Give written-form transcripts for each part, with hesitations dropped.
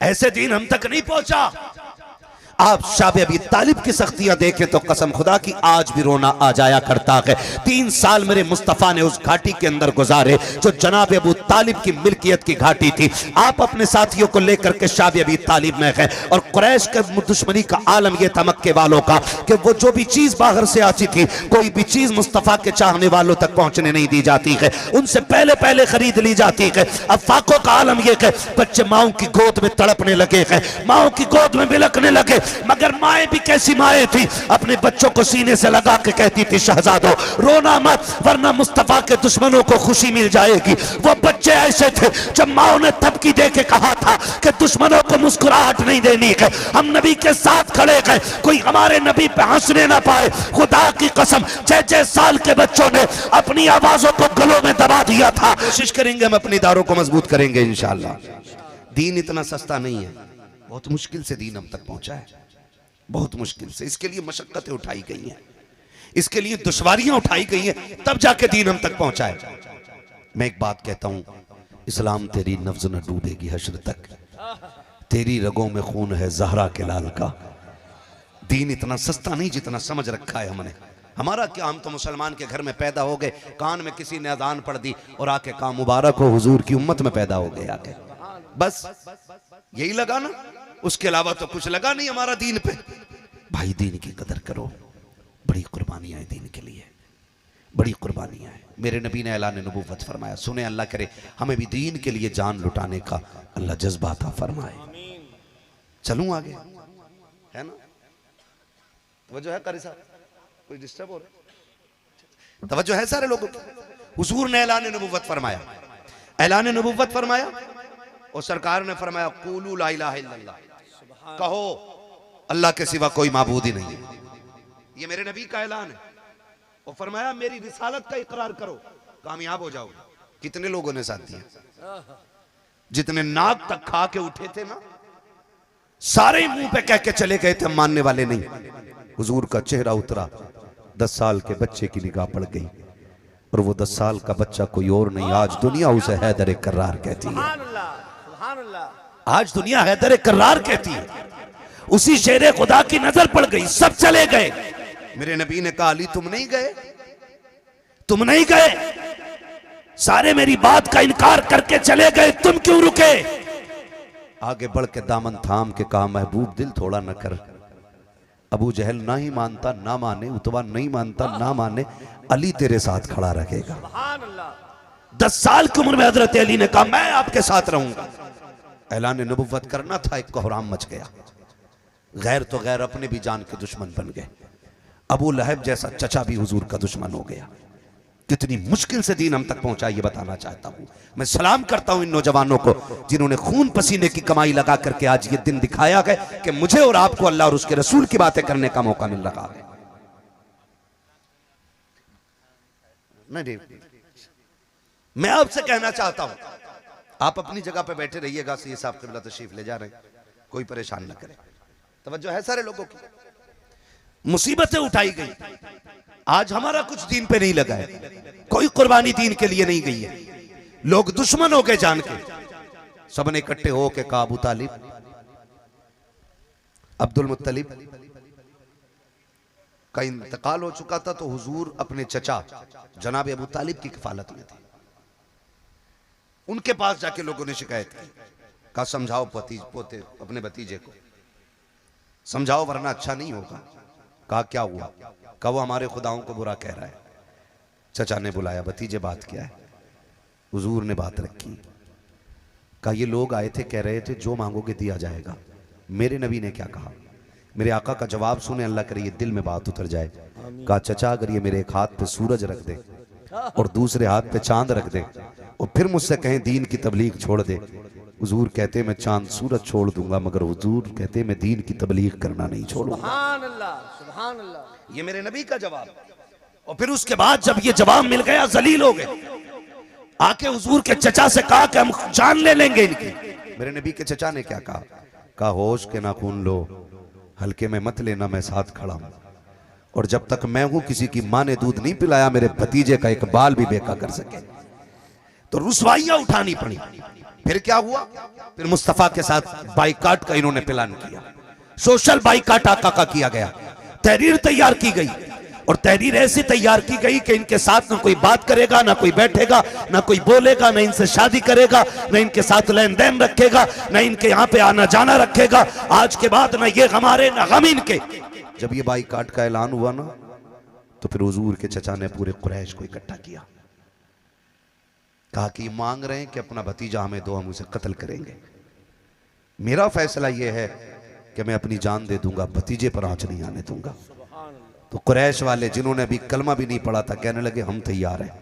ऐसे दीन हम तक नहीं पहुंचा। आप शाबे अबी तालिब की सख्तियां देखें तो कसम खुदा की आज भी रोना आ जाया करता है। 3 साल मेरे मुस्तफ़ा ने उस घाटी के अंदर गुजारे जो जनाब अबू तालिब की मिल्कियत की घाटी थी। आप अपने साथियों को लेकर के शाबे अबी तालिब में गए और कुरैश के दुश्मनी का आलम यह था मक्के वालों का कि वो जो भी चीज बाहर से आती थी कोई भी चीज मुस्तफ़ा के चाहने वालों तक पहुंचने नहीं दी जाती है, उनसे पहले पहले खरीद ली जाती है। अब फाकों का आलम यह है बच्चे माओं की गोद में तड़पने लगे हैं, माओं की गोद में बिलकने लगे, मगर माएँ भी कैसी माएँ थी, अपने बच्चों को सीने से लगा के कहती थी शहजादो रोना मत वरना मुस्तफा के दुश्मनों को खुशी मिल जाएगी। वो बच्चे ऐसे थे जब माओ ने थपकी दे के कहा था कि दुश्मनों को मुस्कुराहट नहीं देनी है, हम नबी के साथ खड़े गए, कोई हमारे नबी पे हंसने ना पाए। खुदा की कसम 6-6 साल के बच्चों ने अपनी आवाजों को गलों में दबा दिया था। कोशिश करेंगे हम अपनी दारों को मजबूत करेंगे इंशाअल्लाह। दीन इतना सस्ता नहीं है, बहुत मुश्किल से दीन हम तक पहुंचा है, बहुत मुश्किल से। इसके लिए मशक्कतें उठाई गई हैं, इसके लिए दुश्वारियां उठाई गई हैं, तब जाके दीन हम तक पहुंचा है। मैं एक बात कहता हूं, इस्लाम तेरी नफ्ज न डूबेगी हश्र तक, तेरी रगों में खून है ज़हरा के लाल का। दीन इतना सस्ता नहीं जितना समझ रखा है हमने। हमारा क्या, हम तो मुसलमान के घर में पैदा हो गए, कान में किसी ने अजान पढ़ दी और आके कहा मुबारक हो हुजूर की उम्मत में पैदा हो गए आके, बस यही लगा ना, उसके अलावा तो कुछ लगा नहीं हमारा दीन पे। भाई दीन की कदर करो, बड़ी कुर्बानियां हैं दीन के लिए, बड़ी कुर्बानियां हैं। मेरे नबी ने ऐलान नबूवत फरमाया, सुने अल्लाह करे हमें भी दीन के लिए जान लुटाने का अल्लाह जज्बा अता फरमाए। चलूं आगे, है ना? तवज्जो है कारी साहब, कोई डिस्टर्ब हो रहा? तवज्जो है सारे लोगों की। हुजूर ने ऐलान नबूवत फरमाया, ऐलान नबूवत फरमाया और सरकार ने फरमाया कूलू ला इलाहा इल्लल्लाह, कहो अल्लाह के सिवा कोई माबूद ही नहीं है। ये मेरे नबी का ऐलान है। और फरमाया मेरी रिसालत का इकरार करो, कामयाब हो जाओगे। कितने लोगों ने साथ दिया, जितने नाक तक खा के उठे थे ना, सारे मुंह पे कह के चले गए थे मानने वाले नहीं। हुजूर का चेहरा उतरा, 10 साल के बच्चे की निगाह पड़ गई और वो 10 साल का बच्चा कोई और नहीं, आज दुनिया उसे हैदर कर्रार कहती है। आज दुनिया हैदर कर्रार कहती है। उसी शेरे खुदा की नजर पड़ गई, सब चले गए। मेरे नबी ने कहा अली तुम नहीं गए, तुम नहीं गए, सारे मेरी बात का इनकार करके चले गए, तुम क्यों रुके? आगे बढ़ के दामन थाम के कहा महबूब दिल थोड़ा न कर, अबू जहल ना ही मानता ना माने, उतबा नहीं मानता ना माने, अली तेरे साथ खड़ा रहेगा। 10 साल की उम्र में हजरत अली ने कहा मैं आपके साथ रहूंगा। ऐलान नबुव्वत करना था, एक कोहराम मच गया। गैर तो गैर अपने भी जान के दुश्मन बन गए। अबू लहब जैसा चचा भी हुजूर का दुश्मन हो गया। कितनी मुश्किल से दीन हम तक पहुंचा ये बताना चाहता हूं। मैं सलाम करता हूं इन नौजवानों को जिन्होंने खून पसीने की कमाई लगा करके आज ये दिन दिखाया है कि मुझे और आपको अल्लाह और उसके रसूल की बातें करने का मौका मिल रहा है। नहीं, मैं आपसे कहना चाहता हूं, आप अपनी जगह पे बैठे रहिएगा, सैयद साहब क़िबला तशरीफ ले जा रहे हैं, कोई परेशान न करे। तवज्जो है सारे लोगों की। मुसीबतें उठाई गई, आज हमारा कुछ दीन पे नहीं लगा है, कोई कुर्बानी दीन के लिए नहीं गई है। लोग दुश्मन हो गए जान के, सबने इकट्ठे हो के कहा अबू तालिब, अब्दुल मुत्तलिब का इंतकाल हो चुका था, तो हुजूर अपने चचा जनाब अबू तालिब की किफालत में थे। उनके पास जाके लोगों ने शिकायत की, कहा समझाओ पोते अपने भतीजे को समझाओ वरना अच्छा नहीं होगा। कहा क्या हुआ? कहा वो हमारे खुदाओं को बुरा कह रहा है। चचा ने बुलाया, भतीजे बात क्या है? हुजूर ने बात रखी, कहा ये लोग आए थे, कह रहे थे जो मांगोगे दिया जाएगा। मेरे नबी ने क्या कहा? मेरे आका का जवाब सुने, अल्लाह करे ये दिल में बात उतर जाए। कहा चचा अगर ये मेरे एक हाथ पे सूरज रख दे और दूसरे हाथ पे चांद रख दे और फिर मुझसे कहें दीन की तबलीग छोड़ दे, हुजूर कहते मैं चांद सूरज छोड़ दूंगा, मगर हुजूर कहते मैं दीन की तबलीग करना नहीं छोड़ूंगा। सुभान अल्लाह, सुभान अल्लाह। ये मेरे नबी का जवाब। और फिर उसके बाद जब ये जवाब मिल गया, जलील हो गए, आके हुजूर के चचा से कहा कि हम जान ले लेंगे इनकी। मेरे नबी के चचा ने क्या कहा? कहा होश के नाखून लो, हल्के में मत लेना, मैं साथ खड़ा हूं, और जब तक मैं हूं किसी की माँ ने दूध नहीं पिलाया मेरे भतीजे का एक बाल भी बेका कर सके। तो रुसवाइयां उठानी पड़ी, फिर क्या हुआ, फिर मुस्तफा के साथ बाइकाट का इन्होंने प्लान किया। सोशल बाइकाट आका का किया गया, तहरीर तैयार की गई और तहरीर ऐसी तैयार की गई कि इनके साथ ना कोई बात करेगा, ना कोई बैठेगा, ना कोई बोलेगा, ना इनसे शादी करेगा, ना इनके साथ लेन देन रखेगा, ना इनके यहाँ पे आना जाना रखेगा। आज के बाद ना ये हमारे ना हम इनके। जब ये बाइकाट का ऐलान हुआ ना तो फिर हुजूर के चचा ने पूरे कुरैश को इकट्ठा किया, कहा कि मांग रहे हैं कि अपना भतीजा हमें दो, हम उसे कत्ल करेंगे। मेरा फैसला यह है कि मैं अपनी जान दे दूंगा, भतीजे पर आंच नहीं आने दूंगा। तो कुरैश वाले जिन्होंने अभी कलमा भी नहीं पढ़ा था कहने लगे हम तैयार हैं।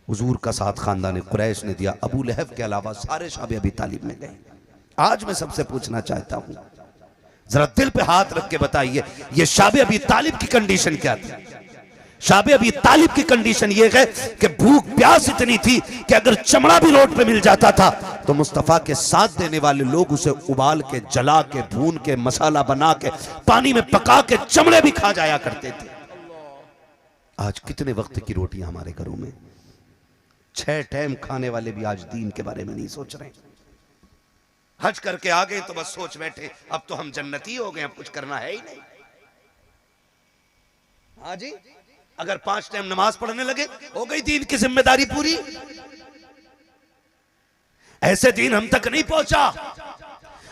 हुजूर का साथ खानदान कुरैश ने दिया। अबू लहब के अलावा सारे शाबे अबी तालिब में गए। आज मैं सबसे पूछना चाहता हूं, जरा दिल पे हाथ रख के बताइए, ये शाबे अबी तालिब की कंडीशन क्या थी? शाबे अबी तालिब की कंडीशन ये है कि भूख प्यास इतनी थी कि अगर चमड़ा भी रोड पे मिल जाता था तो मुस्तफा के साथ देने वाले लोग उसे उबाल के, जला के, भून के, मसाला बना के, पानी में पका के चमड़े भी खा जाया करते थे। आज कितने वक्त की रोटियां हमारे घरों में, 6 टाइम खाने वाले भी आज दीन के बारे में नहीं सोच रहे। हज करके आ गए तो बस सोच बैठे अब तो हम जन्नती हो गए, अब कुछ करना है ही नहीं। हाँ जी, अगर 5 टाइम नमाज पढ़ने लगे हो गई दीन की जिम्मेदारी पूरी। ऐसे दीन हम तक नहीं पहुंचा।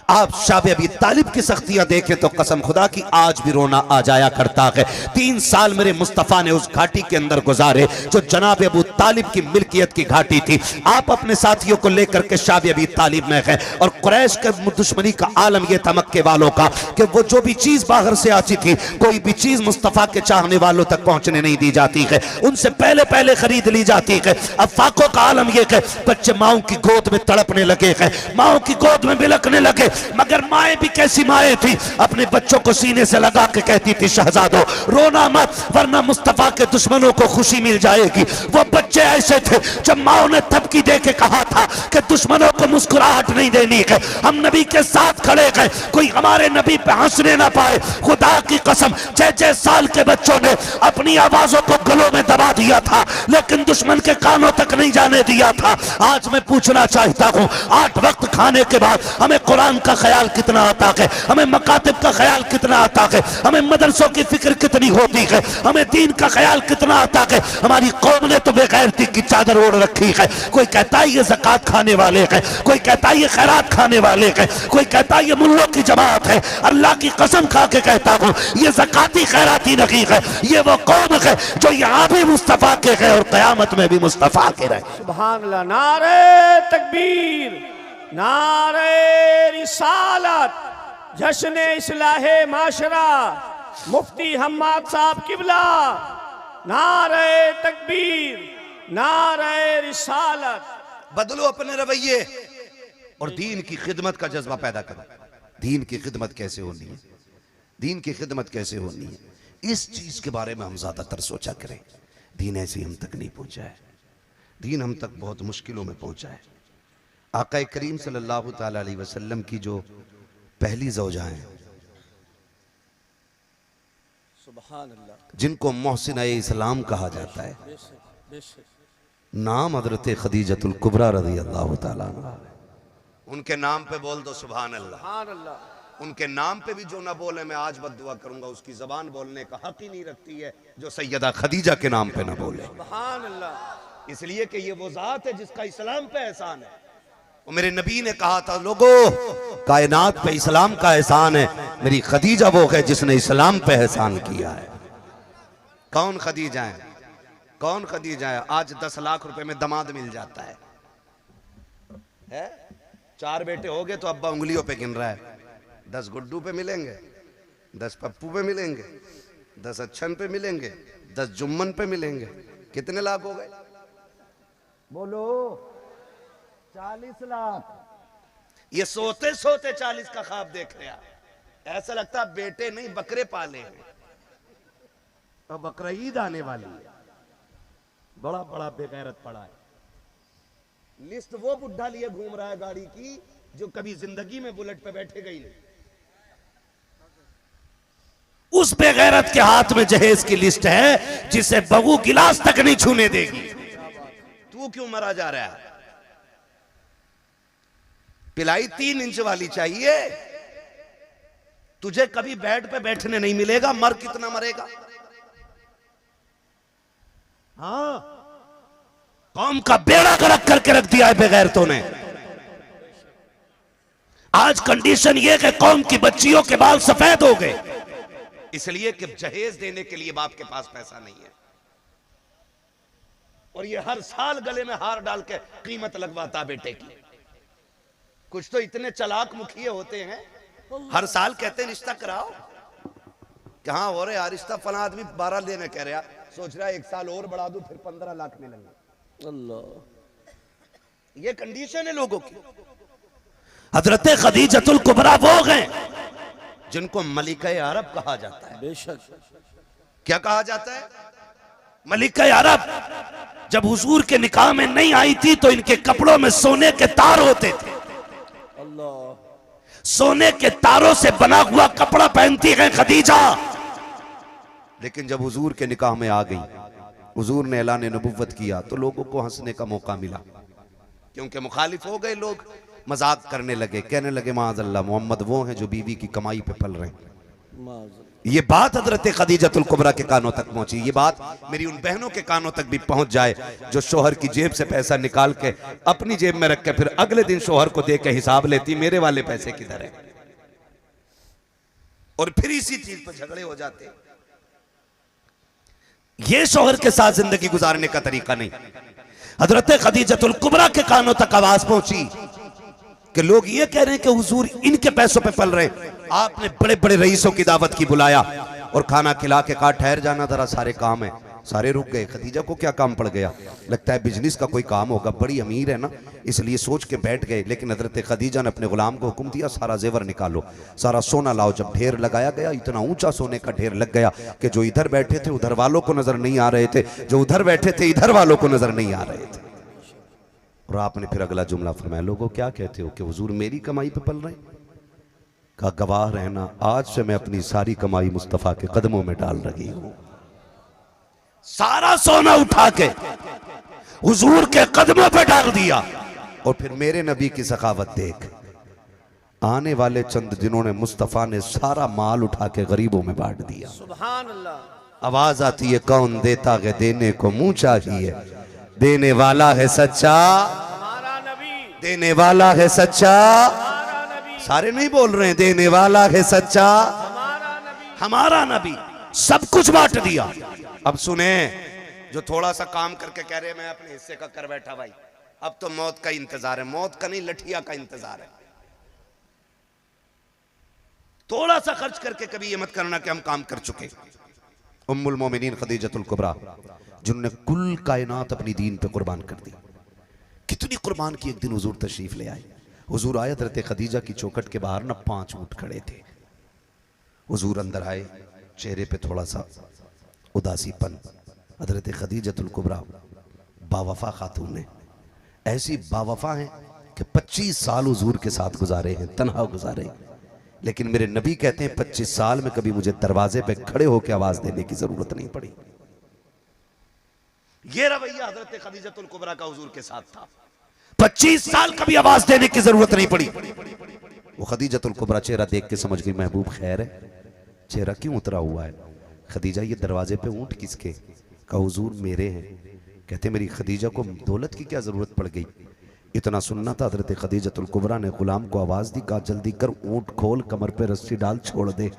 आप शाबे अबी तालिब की सख्तियां देखें तो कसम खुदा की आज भी रोना आ जाया करता है। 3 साल मेरे मुस्तफा ने उस घाटी के अंदर गुजारे जो जनाब अबू तालिब की मिल्कियत की घाटी थी। आप अपने साथियों को लेकर के शाबे अबी तालिब में गए और कुरैश के दुश्मनी का आलम यह था मक्के वालों का कि वो जो भी चीज बाहर से आती थी, कोई भी चीज मुस्तफा के चाहने वालों तक पहुंचने नहीं दी जाती है, उनसे पहले पहले खरीद ली जाती है। अब फाकों का आलम यह है, बच्चे माओ की गोद में तड़पने लगे हैं, माओ की गोद में बिलकने लगे। मगर माए भी कैसी माए थी, अपने बच्चों को सीने से लगा के कहती थी शहजादो रोना मत वरना मुस्तफा के दुश्मनों को खुशी मिल जाएगी। वो बच्चे ऐसे थे जब माओ ने थपकी दे के कहा था कि दुश्मनों को मुस्कुराहट नहीं देनी है, हम नबी के साथ खड़े गए, कोई हमारे नबी पे हंसने ना पाए। खुदा की कसम 6-6 साल के बच्चों ने अपनी आवाजों को गलों में दबा दिया था लेकिन दुश्मन के कानों तक नहीं जाने दिया था। आज मैं पूछना चाहता हूं, 8 वक्त खाने के बाद हमें कुरान का ख्याल कितना आता है, हमें मकातिब का ख्याल कितना आता है, हमें मदरसों की फिक्र कितनी होती है, हमें दीन का ख्याल कितना आता है। हमारी कौम ने तो बेगैरती की चादर ओढ़ रखी है। कोई कहता है ये ज़कात खाने वाले हैं, कोई कहता है ये खैरात खाने वाले हैं, कोई कहता है ये मुल्लों की जमात है। अल्लाह की कसम खा के कहता हूं ये ज़काती खैराती नहीं है, ये वो कौम है जो यहाँ भी मुस्तफा के है और क़यामत में भी मुस्तफा के रहे। सुभान अल्लाह, नारे तकबीर, नारे रिसालत, जश्न इस्लाहे माशरा, मुफ्ती हम्माद साहब किबला, नारे तकबीर, नारे रिसालत। बदलो अपने रवैये और दीन की खिदमत का जज्बा पैदा करो। दीन की खिदमत कैसे होनी है, दीन की खिदमत कैसे होनी है, इस चीज के बारे में हम ज्यादातर सोचा करें। दीन ऐसे हम तक नहीं पहुंचा है, दीन हम तक बहुत मुश्किलों में पहुंचा है। आका करीम सल्लल्लाहु ताला अलैहि वसल्लम की जो पहली ज़ौजा हैं, सुभान अल्लाह, जिनको मोहसिन इस्लाम कहा जाता है, नाम हज़रत खदीजतुल कुबरा रज़ी अल्लाह ताला अन्हा। उनके नाम पे बोल दो सुभान अल्लाह। सुभान अल्लाह। उनके नाम पे भी जो ना बोले मैं आज बद्दुआ करूंगा, उसकी जबान बोलने का हक ही नहीं रखती है जो सैयदा खदीजा के नाम पे ना बोले। सुभान अल्लाह। इसलिए कि ये वो जात है जिसका इस्लाम पे एहसान है। और मेरे नबी ने कहा था लोगों कायनात पे इस्लाम का एहसान है, मेरी खदीजा वो है जिसने इस्लाम पे एहसान किया है। कौन खदीजा है, कौन खदीजा है? आज 10 लाख रुपए में दामाद मिल जाता है? 4 बेटे हो गए तो अब्बा उंगलियों पे गिन रहा है। 10 गुड्डू पे मिलेंगे, 10 पप्पू पे मिलेंगे, 10 अच्छन पे मिलेंगे, 10 जुम्मन पे मिलेंगे। कितने लाख हो गए बोलो? 40 लाख। ये सोते सोते 40 का ख्वाब देख रहे हैं। ऐसा लगता है बेटे नहीं बकरे पाले हैं और बकरा ईद आने वाली है। बड़ा बड़ा बेगैरत पड़ा है। लिस्ट वो बुढ़ा लिए घूम रहा है गाड़ी की जो कभी जिंदगी में बुलेट पे बैठे गई नहीं। उस बेगैरत के हाथ में जहेज की लिस्ट है जिसे बहू गिलास तक नहीं छूने देगी। तू क्यों मरा जा रहा है? पिलाई 3 इंच वाली चाहिए। तुझे कभी बेड पे बैठने नहीं मिलेगा, मर कितना मरेगा। हाँ, कौम का बेड़ा गर्क करके रख दिया है बेगैरतों ने। आज कंडीशन यह कि कौम की बच्चियों के बाल सफेद हो गए, इसलिए कि जहेज देने के लिए बाप के पास पैसा नहीं है, और ये हर साल गले में हार डाल के कीमत लगवाता बेटे की। कुछ तो इतने चालाक मुखिए होते हैं, हर साल कहते हैं रिश्ता कराओ, कहां हो रहे यार रिश्ता, फला आदमी 12 देने कह रहा, सोच रहा है 1 साल और बढ़ा दूं फिर 15 लाख मिलेंगे। अल्लाह, ये कंडीशन है लोगों की। हजरत खदीजतुल कुबरा वो हैं जिनको मलिका अरब कहा जाता है। बेशक। क्या कहा जाता है? मलिका अरब। जब हुजूर के निकाह में नहीं आई थी तो इनके कपड़ों में सोने के तार होते थे। अल्लाह। सोने के तारों से बना हुआ कपड़ा पहनती है खदीजा। लेकिन जब हुजूर के निकाह में आ गई, हुजूर ने ऐलान नबुव्वत किया तो लोगों को हंसने का मौका मिला, क्योंकि मुखालिफ हो गए लोग, मजाक करने लगे, कहने लगे माज़अल्लाह मोहम्मद वो हैं जो बीवी की कमाई पे पल रहे हैं। ये बात हजरत खदीजतुल कुबरा के कानों तक पहुंची। ये बात मेरी उन बहनों के कानों तक भी पहुंच जाए जो शोहर की जेब से पैसा निकाल के अपनी जेब में रख के फिर अगले दिन शोहर को दे के हिसाब लेती, मेरे वाले पैसे किधर है, और फिर इसी चीज पर झगड़े हो जाते। ये शोहर के साथ जिंदगी गुजारने का तरीका नहीं। हजरत खदीजतुल कुबरा के कानों तक आवाज पहुंची कि लोग ये कह रहे हैं कि हुजूर इनके पैसों पे पल रहे हैं। आपने बड़े बड़े रईसों की दावत की, बुलाया और खाना खिला के कहा ठहर जाना जरा, सारे काम है। सारे रुक गए। खदीजा को क्या काम पड़ गया, लगता है बिजनेस का कोई काम होगा, बड़ी अमीर है ना, इसलिए सोच के बैठ गए। लेकिन हजरत खदीजा ने अपने गुलाम को हुक्म दिया सारा जेवर निकालो, सारा सोना लाओ। जब ढेर लगाया गया, इतना ऊंचा सोने का ढेर लग गया कि जो इधर बैठे थे उधर वालों को नजर नहीं आ रहे थे, जो उधर बैठे थे इधर वालों को नजर नहीं आ रहे थे। और आपने फिर अगला जुमला फरमाया, लोगों क्या कहते हो कि हुजूर मेरी कमाई पे पल रहे? का गवाह रहना, आज से मैं अपनी सारी कमाई मुस्तफा के कदमों में डाल रही हूं। सारा सोना उठा के हुजूर के कदमों पे डाल दिया। और फिर मेरे नबी की सखावत देख, आने वाले चंद दिनों ने मुस्तफा ने सारा माल उठा के गरीबों में बांट दिया। सुभान अल्लाह। आवाज आती है, कौन देता है देने को मुंह चाहिए, देने वाला है सच्चा हमारा नबी, देने वाला है सच्चा। हमारा नबी, सारे नहीं बोल रहे हैं, देने वाला है सच्चा हमारा नबी। हमारा नबी। सब कुछ बांट दिया। अब सुने, जो थोड़ा सा काम करके कह रहे हैं मैं अपने हिस्से का कर बैठा भाई, अब तो मौत का इंतजार है, मौत का नहीं लठिया का इंतजार है। थोड़ा सा खर्च करके कभी ये मत करना कि हम काम कर चुके। उम्मुल मोमिनीन खदीजतुल कुबरा, जिन्होंने कुल कायनात अपनी दीन पे कुर्बान कर दी, कितनी कुर्बान की। एक दिन हुजूर तशरीफ ले आए। हुजूर आए, हज़रत खदीजा की चौखट के बाहर ना 5 ऊंट खड़े थे। हुजूर अंदर आए, चेहरे पे थोड़ा सा उदासीपन। हज़रत खदीजतुल कुबरा बावफा खातून है, ऐसी बावफा हैं कि 25 साल हुजूर के साथ गुजारे हैं, तन्हा गुजारे। लेकिन मेरे नबी कहते हैं 25 साल में कभी मुझे दरवाजे पे खड़े होकर आवाज देने की जरूरत नहीं पड़ी। ये रवैया हजरत खदीजतुल कुबरा का हुजूर के साथ था। 25 साल कभी आवाज देने की जरूरत नहीं पड़ी। वो खदीजतुल कुबरा चेहरा देख के समझ गई महबूब खैर है, चेहरा क्यों उतरा हुआ है। खदीजा ये दरवाजे पे ऊंट किसके? का हुजूर मेरे हैं। कहते मेरी खदीजा को दौलत की क्या जरूरत पड़ गई। इतना सुनना था, हजरत खदीजतुल कुबरा ने गुलाम को आवाज दी, कहा जल्दी कर ऊंट खोल, कमर पे रस्सी डाल, छोड़ दे।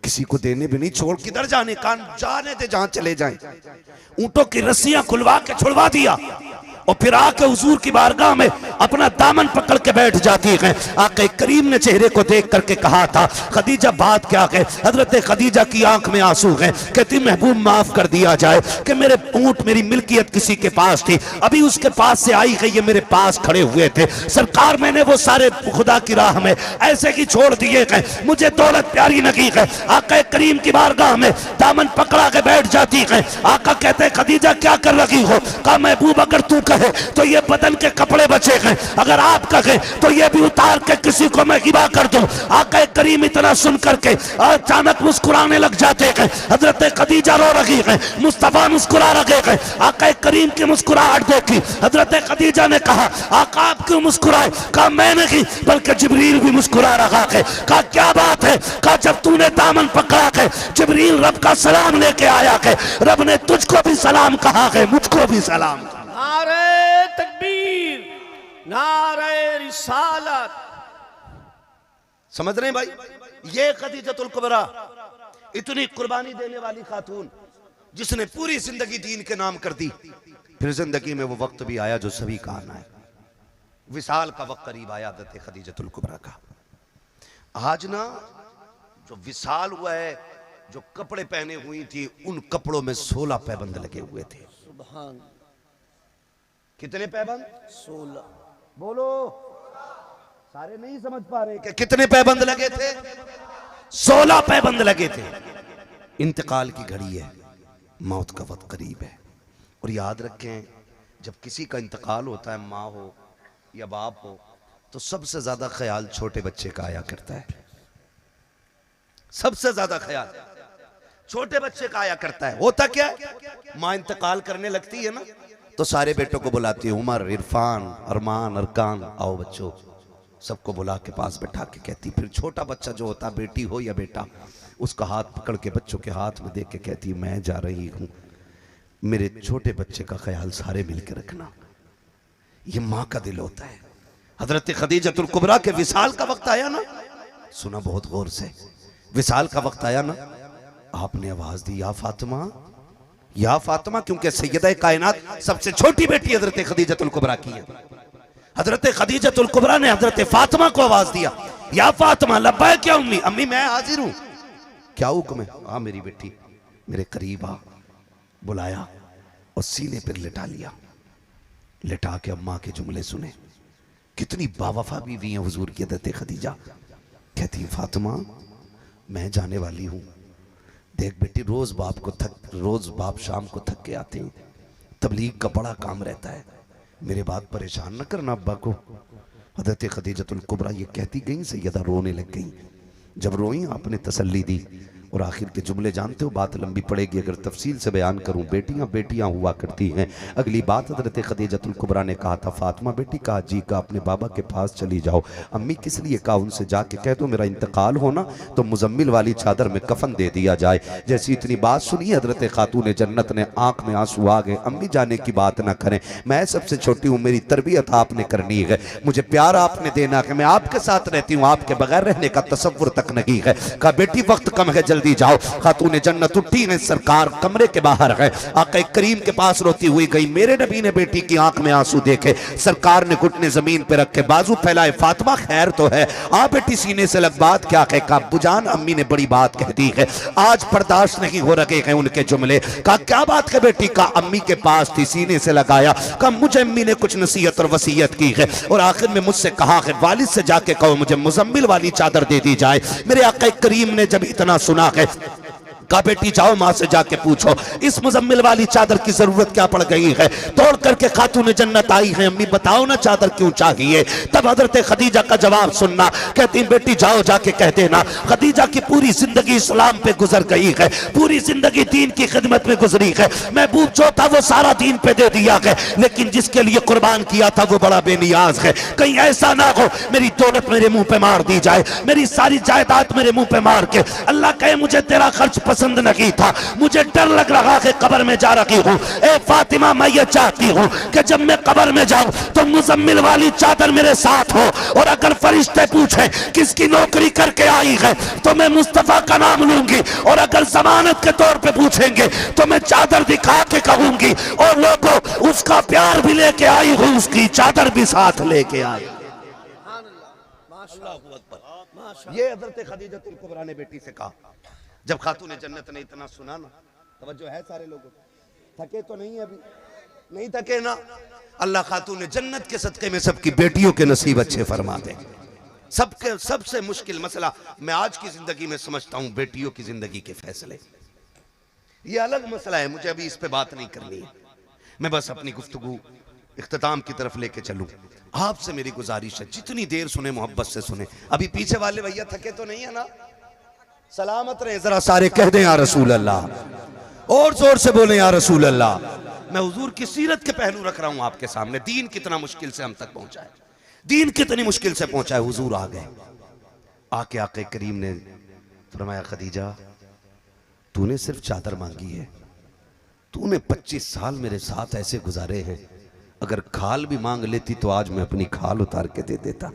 किसी को देने भी नहीं, छोड़ किधर जाने, कान जाने दे जहां चले जाएं। ऊंटों की रस्सियां खुलवा के छुड़वा दिया और फिर आके हुजूर की बारगाह में अपना दामन पकड़ के बैठ जाती है। आके करीम ने चेहरे को देख करके कहा था, खदीजा बात क्या है? हजरत खदीजा की आंख में आंसू हैं, कहती महबूब माफ कर दिया जाए कि मेरे ऊंट मेरी मिल्कियत किसी के पास थी, अभी उसके पास से आई है, ये मेरे पास खड़े हुए थे। सरकार मैंने वो सारे खुदा की राह में ऐसे ही छोड़ दिए हैं, मुझे दौलत प्यारी लगी है। आका करीम की बारगाह में दामन पकड़ा के बैठ जाती है। आका कहते खदीजा क्या कर रही हो? कहा महबूब अगर तू कहे तो ये बदन के कपड़े बचे हैं, अगर आप कहे तो ये भी उतार के किसी को मैं हिबा कर दूं। आका करीम इतना सुन करके अचानक मुस्कुराने लग जाते हैं। हजरत खदीजा रो रही है, मुस्तफा मुस्कुरा रहे हैं। आका करीम की मुस्कुराहट देखी, हजरत खदीजा ने कहा आका आप क्यों मुस्कुराए? कहा मैं नहीं बल्कि जिब्रील भी मुस्कुरा रहा है। कहा क्या बात है? कहा जब तूने दामन पकड़ा है जिब्रील रब का सलाम लेके आया है, रब ने तुझको भी सलाम कहा है, मुझको भी सलाम। नारे तकबीर, नारे रिसालत। समझ रहे हैं भाई? ये खदीजतुल कुबरा इतनी कुर्बानी देने वाली खातून जिसने पूरी जिंदगी दीन के नाम कर दी, फिर जिंदगी में वो वक्त भी आया जो सभी का आना है। विसाल का वक्त करीब आया हज़रत खदीजतुल कुबरा का। आज ना जो विसाल हुआ है, जो कपड़े पहने हुई थी उन कपड़ों में 16 पैबंद लगे हुए थे। सुभान। कितने पैबंद? 16। बोलो, सारे नहीं समझ पा रहे कि कितने पैबंद लगे थे? 16 पैबंद लगे थे। इंतकाल की घड़ी है, मौत का वक्त करीब है। और याद रखें जब किसी का इंतकाल होता है, माँ हो या बाप हो, तो सबसे ज्यादा ख्याल छोटे बच्चे का आया करता है। सबसे ज्यादा ख्याल छोटे बच्चे का आया करता है। होता क्या है, माँ इंतकाल करने लगती है ना तो सारे बेटों को बुलाती है, उमर, इरफान, अरमान, अरकान, आओ बच्चों, सबको बुला के पास बैठा के कहती। फिर छोटा बच्चा जो होता, बेटी हो या बेटा, उसका हाथ पकड़ के बच्चों के हाथ में देख के कहती मैं जा रही हूं, मेरे छोटे बच्चे का ख्याल सारे मिलकर रखना। ये माँ का दिल होता है। हजरत खदीजतुल कुबरा के विसाल का वक्त आया ना, सुना बहुत गौर से, विसाल का वक्त आया ना, आपने आवाज दी या फातिमा, या फातिमा, क्योंकि सैयदा कायनात सबसे छोटी बेटी हजरत खदीजतुल कुबरा की है। हजरत खदीजतुल कुबरा ने हजरत फातिमा को आवाज दिया, या फातिमा। लब्बैक क्या उम्मी, अम्मी मैं हाजिर हूं, क्या हुक्म है? हाँ मेरी बेटी, मेरे करीब आ। बुलाया और सीने पर लिटा लिया, लिटा के अम्मा के जुमले सुने। कितनी बावफा बीवी है हुजूर की हजरत खदीजा। कहती फातिमा मैं जाने वाली हूं, देख बेटी रोज बाप शाम को थक के आते हैं, तबलीग का बड़ा काम रहता है, मेरे बात परेशान न करना अब्बा को। हजरत खदीजतुल कुबरा ये कहती गई, सैयदा रोने लग गई। जब रोई आपने तसल्ली दी और आखिर के जुमले जानते हो, बात लंबी पड़ेगी अगर तफसील से बयान करूं। बेटियां बेटियां हुआ करती हैं। अगली बात हजरत खदीजतुल कुबरा ने कहा था, फातिमा बेटी कहा जी का अपने बाबा के पास चली जाओ। अम्मी किस लिए? कहा उनसे जाके कह दो मेरा इंतकाल होना तो मुजम्मिल वाली चादर में कफन दे दिया जाए। जैसी इतनी बात सुनी हजरत खातून जन्नत ने आंख में आंसू आ गए। अम्मी जाने की बात ना करें, मैं सबसे छोटी हूँ, मेरी तरबियत आपने करनी है, मुझे प्यार आपने देना है, मैं आपके साथ रहती हूँ, आपके बगैर रहने का तसव्वुर तक नहीं है। कहा बेटी वक्त कम है, जल्दी जाओ। खातून जन्नत उठी है, सरकार कमरे के बाहर है, आका करीम के पास रोती हुई गई। मेरे नबी ने बेटी की आंख में आंसू देखे, सरकार ने घुटने जमीन पे रखे, बाजू फैलाए, फातिमा खैर तो है? आ बेटी सीने से लग, बात क्या है? कहा बुजान अम्मी ने बड़ी बात कह दी है, आज बर्दाश्त नहीं हो रहे हैं उनके जुमले। कहा क्या बात है बेटी? का अम्मी के पास थी, सीने से लगाया। कहा मुझे अम्मी ने कुछ नसीहत और वसीयत की है और आखिर में मुझसे कहा है वालिद से जाके कहो मुझे मुजम्मिल वाली चादर दे दी जाए। मेरे आका करीम ने जब इतना सुना है, कहा बेटी जाओ माँ से जाके पूछो इस मुजम्मिल वाली चादर की जरूरत क्या पड़ गई है। तोड़ करके खातून जन्नत आई है, अम्मी बताओ ना चादर क्यों चाहिए। तब हजरत खदीजा का जवाब सुनना, कहती बेटी जाओ जाके कह देना खदीजा की पूरी जिंदगी इस्लाम पे गुजर गई है, पूरी जिंदगी दीन की खिदमत में गुजरी है, महबूब जो था वो सारा दीन पे दे दिया है, लेकिन जिसके लिए कुर्बान किया था वो बड़ा बेनियाज है। कहीं ऐसा ना हो मेरी दौलत मेरे मुंह पे मार दी जाए, मेरी सारी जायदाद मेरे मुंह पे मार के अल्लाह कहे मुझे तेरा खर्च पसंद नहीं था, मुझे डर लग रहा है कब्र में जा रही हूँ। ए फातिमा मैं ये चाहती हूँ कि जब मैं कब्र में जाऊं तो मुजम्मिल वाली चादर मेरे साथ हो, और अगर फरिश्ते पूछे किसकी नौकरी करके आई है तो मैं मुस्तफा का नाम लूंगी, और अगर जमानत के तौर पे पूछेंगे तो मैं चादर दिखा के कहूंगी और लोगों उसका प्यार भी लेके आई हूँ, उसकी चादर भी साथ लेके आई। ये हजरत खदीजतुल कुबरा ने बेटी से कहा। जब खातून जन्नत ने इतना सुना ना, तवज्जो है सारे लोगों, थके तो नहीं, अभी नहीं थके ना। अल्लाह खातून जन्नत के सदके में सबकी बेटियों के नसीब अच्छे फरमा दे। सबके सबसे मुश्किल मसला मैं आज की जिंदगी में समझता हूं बेटियों की जिंदगी के फैसले। ये अलग मसला है, मुझे अभी इस पे बात नहीं करनी है। मैं बस अपनी गुफ्तगू इख्तिताम की तरफ लेके चलूं। आपसे मेरी गुजारिश है, जितनी देर सुने मोहब्बत से सुने। अभी पीछे वाले भैया थके तो नहीं है ना? सलामत रहे। जरा सारे कह दें या रसूल अल्लाह, और जोर से बोले या रसूल अल्लाह। मैं हुजूर की सीरत के पहलू रख रहा हूं आपके सामने। दीन कितना मुश्किल से हम तक पहुंचा है, दीन कितनी मुश्किल से पहुंचा है। हुजूर आ गए, आके आके करीम ने फरमाया, खदीजा तूने सिर्फ चादर मांगी है, तूने 25 साल मेरे साथ ऐसे गुजारे हैं, अगर खाल भी मांग लेती तो आज मैं अपनी खाल उतार के दे देता।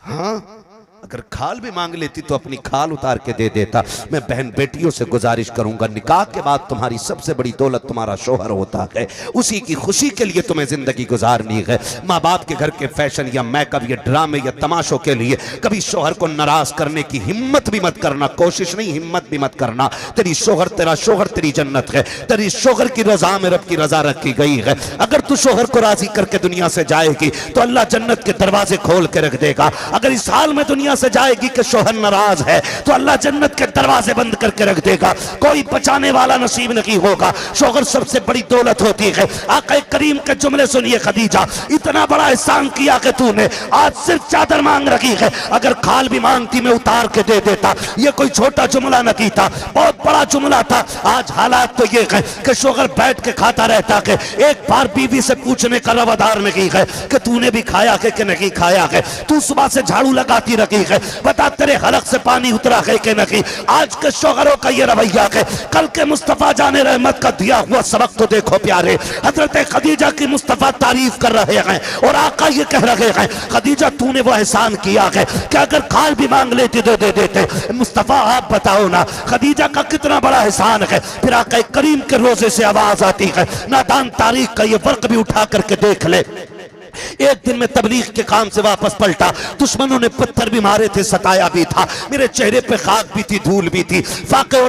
हाँ, अगर खाल भी मांग लेती तो अपनी खाल उतार के दे देता। मैं बहन बेटियों से गुजारिश करूंगा, निकाह के बाद तुम्हारी सबसे बड़ी दौलत तुम्हारा शोहर होता है, उसी की खुशी के लिए तुम्हें जिंदगी गुजारनी है। माँ बाप के घर के फैशन या मेकअप या ड्रामे या तमाशों के लिए कभी शोहर को नाराज करने की हिम्मत भी मत करना, कोशिश नहीं, हिम्मत भी मत करना। तेरी शोहर, तेरा शोहर तेरी जन्नत है, तेरी शोहर की रजा में रब की रजा रखी गई है। अगर तू शोहर को राजी करके दुनिया से जाएगी तो अल्लाह जन्नत के दरवाजे खोल के रख देगा। अगर इस हाल में दुनिया से जाएगी कि शोहर नाराज है तो अल्लाह जन्नत के दरवाजे बंद करके रख देगा, कोई बचाने वाला नसीब नहीं होगा। शोहर सबसे बड़ी दौलत होती है। आका करीम के जुमले सुनिए, खदीजा इतना बड़ा एहसान किया कि तूने आज सिर्फ चादर मांग रखी है, अगर खाल भी मांगती मैं उतार के दे देता। ये कोई छोटा जुमला नहीं था, बहुत बड़ा जुमला था। आज हालात तो ये है कि शोहर बैठ के खाता रहता है, एक बार बीवी से पूछने का रवादार नहीं है कि तूने भी खाया है कि नहीं खाया है। तू सुबह से झाड़ू लगाती रखी है, बता तेरे हलक से पानी उतरा है कि नहीं। आज के शोहरों का ये रवैया है। कल के मुस्तफा जाने रहमत का दिया हुआ सबक तो देखो प्यारे, हजरत खदीजा की मुस्तफा तारीफ कर रहे हैं और आका ये कह रहे हैं, खदीजा तूने वो एहसान किया है कि अगर खाल भी मांग लेती तो दे देते। मुस्तफा आप बताओ ना, खदीजा का कितना बड़ा एहसान है। फिर आका करीम के रोजे से आवाज आती है, नादान तारीख का ये फर्क भी उठा करके देख ले। एक दिन में तबलीग के काम से वापस पलटा, दुश्मनों ने पत्थर भी मारे थे, सताया भी था, मेरे चेहरे पे खाक भी थी, धूल भी थी, फाके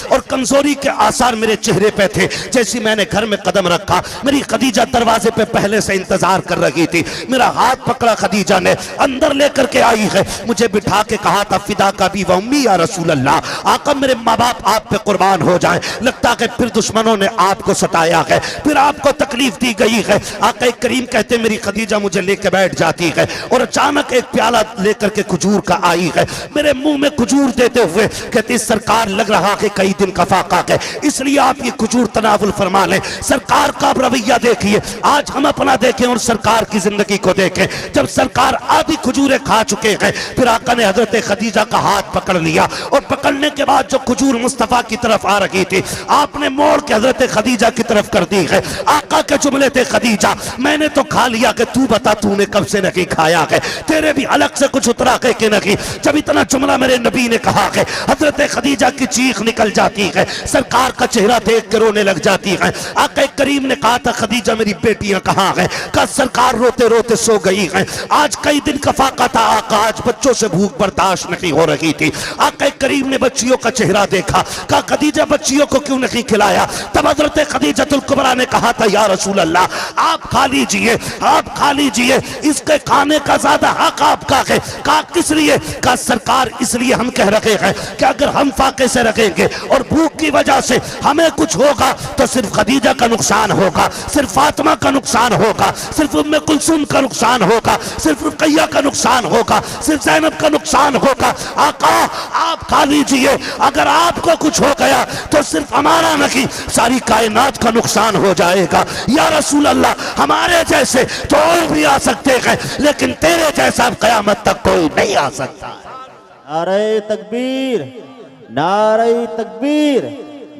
और कमजोरी के आसार मेरे चेहरे पे थे। जैसी मैंने घर में कदम रखा, मेरी खदीजा दरवाजे पे पहले से इंतजार कर रही थी। मेरा हाथ पकड़ा खदीजा ने, अंदर लेकर के आई है, मुझे बिठा के कहा था, फिदा का भी वम्मी या रसूल अल्लाह, आका मेरे माँ बाप आप पे कुर्बान हो जाएं। लगता है फिर दुश्मनों ने आपको सताया है, फिर आपको तकलीफ दी गई है। आका करीम कहते मेरी खदीजा मुझे लेकर बैठ जाती है और अचानक एक प्याला लेकर के खजूर का आई है, मेरे मुंह में खजूर देते हुए कहती, सरकार लग रहा है कई दिन का फाका है, इसलिए आप ये खजूर तनावुल फरमा लें। सरकार का रवैया देखिए, आज हम अपना देखें और सरकार की जिंदगी को देखें। जब सरकार आधी खजूरें खा चुके हैं, फिर आका ने हजरत खदीजा का हाथ पकड़ लिया और पकड़ने के बाद जो खजूर मुस्तफा की तरफ आ रही थी, आपने मोड़ के हजरत खदीजा की तरफ कर दी है। आका के जुमले थे, खदीजा मैंने तो खा लिया कि तू बता तूने कब से नहीं खाया है, तेरे भी अलग से कुछ उतरा है कि नहीं। जब इतना जुमला मेरे नबी ने कहा है, हजरत खदीजा की चीख निकल जाती है, सरकार का चेहरा देख के रोने लग जाती है। आका करीम ने कहा था, खदीजा मेरी बेटियां कहाँ हैं? कहा सरकार रोते रोते सो गई हैं, आज कई दिन का फाका था आका, आज बच्चों से भूख बर्दाश्त नहीं हो रही थी। आका करीम ने बच्चियों का चेहरा देखा, कहा खदीजा बच्चियों को क्यों नहीं खिलाया? तब हजरत खदीजतुल कुबरा ने कहा था, या रसूल अल्लाह आप खा लीजिए, आप खा लीजिए, इसके खाने का ज्यादा हक आपका है। कहा किस लिए? कहा सरकार इसलिए हम कह रहे हैं कि अगर हम फाके से रखेंगे और भूख की वजह से हमें कुछ होगा तो सिर्फ खदीजा का नुकसान होगा, सिर्फ फातिमा का नुकसान होगा, सिर्फ उम्मे कुलसूम का नुकसान होगा, सिर्फ रुकैया का नुकसान होगा, सिर्फ ज़ैनब का नुकसान होगा। आका आप खा लीजिए, अगर आपको कुछ हो गया तो सिर्फ हमारा नहीं सारी कायनात का नुकसान हो जाएगा। या रसूल अल्लाह हमारे जैसे तो और भी आ सकते हैं, लेकिन तेरे जैसा क़यामत तक कोई नहीं आ सकता। नारे तकबीर, नारे तकबीर,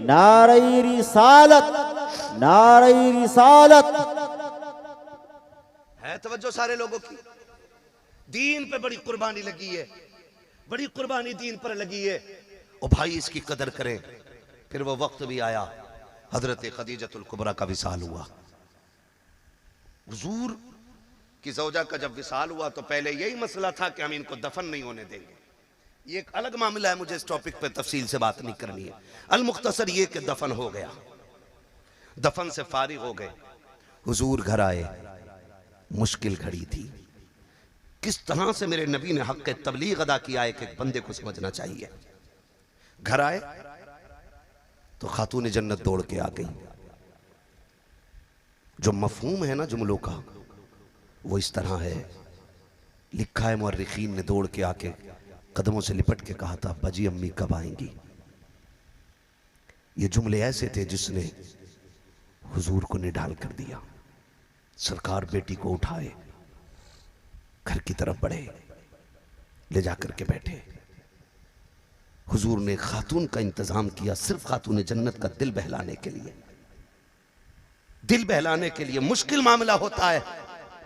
नारे रिसालत, नारे रिसालत। है तवज्जो सारे लोगों की? दीन पे बड़ी कुर्बानी लगी है, बड़ी कुर्बानी दीन पर लगी है। ओ भाई इसकी कदर करें। फिर वो वक्त भी आया, हजरत खदीजतुल कुबरा का विसाल हुआ। हुजूर की ज़ौजा का जब विसाल हुआ तो पहले यही मसला था कि हम इनको दफन नहीं होने देंगे। ये एक अलग मामला है, मुझे इस टॉपिक पे तफसील से बात नहीं करनी है। अल मुख्तसर ये कि दफन हो गया, दफन से फारिग हो गए, हुजूर घर आए, मुश्किल घड़ी थी। किस तरह से मेरे नबी ने हक तबलीग अदा किया है कि बंदे को समझना चाहिए। घर आए तो खातून जन्नत दौड़ के आ गई, जो मफहूम है ना जुमलों का वो इस तरह है। लिखा है मुअर्रिखीन ने दौड़ के आके कदमों से लिपट के कहा था, अब्बा जी अम्मी कब आएंगी। ये जुमले ऐसे थे जिसने हुजूर को निढाल कर दिया। सरकार बेटी को उठाए, घर की तरफ बढ़े, ले जाकर के बैठे। हुजूर ने खातून का इंतजाम किया, सिर्फ खातून जन्नत का दिल बहलाने के लिए। दिल बहलाने के लिए मुश्किल मामला होता है,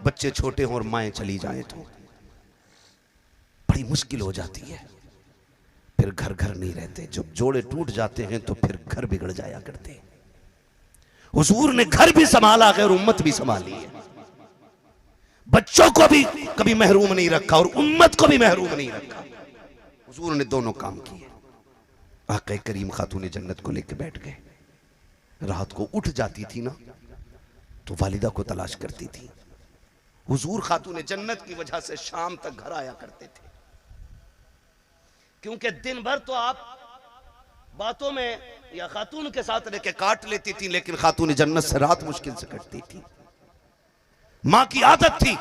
बच्चे छोटे हों और माएं चली जाएं तो बड़ी मुश्किल हो जाती है। फिर घर घर नहीं रहते, जब जोड़े टूट जाते हैं तो फिर घर बिगड़ जाया करते हैं। हुजूर ने घर भी संभाला है और उम्मत भी संभाली है। बच्चों को भी कभी महरूम नहीं रखा और उम्मत को भी महरूम नहीं रखा। हुजूर ने दोनों काम किए। आक़ा करीम खातून जन्नत को लेकर बैठ गए। रात को उठ जाती थी ना तो वालिदा को तलाश करती थी। हुजूर खातून जन्नत की वजह से शाम तक घर आया करते थे, क्योंकि दिन भर तो आप बातों में या खातून के साथ रह के काट लेती थी, लेकिन खातून जन्नत से रात मुश्किल से कटती थी। मां की आदत थी,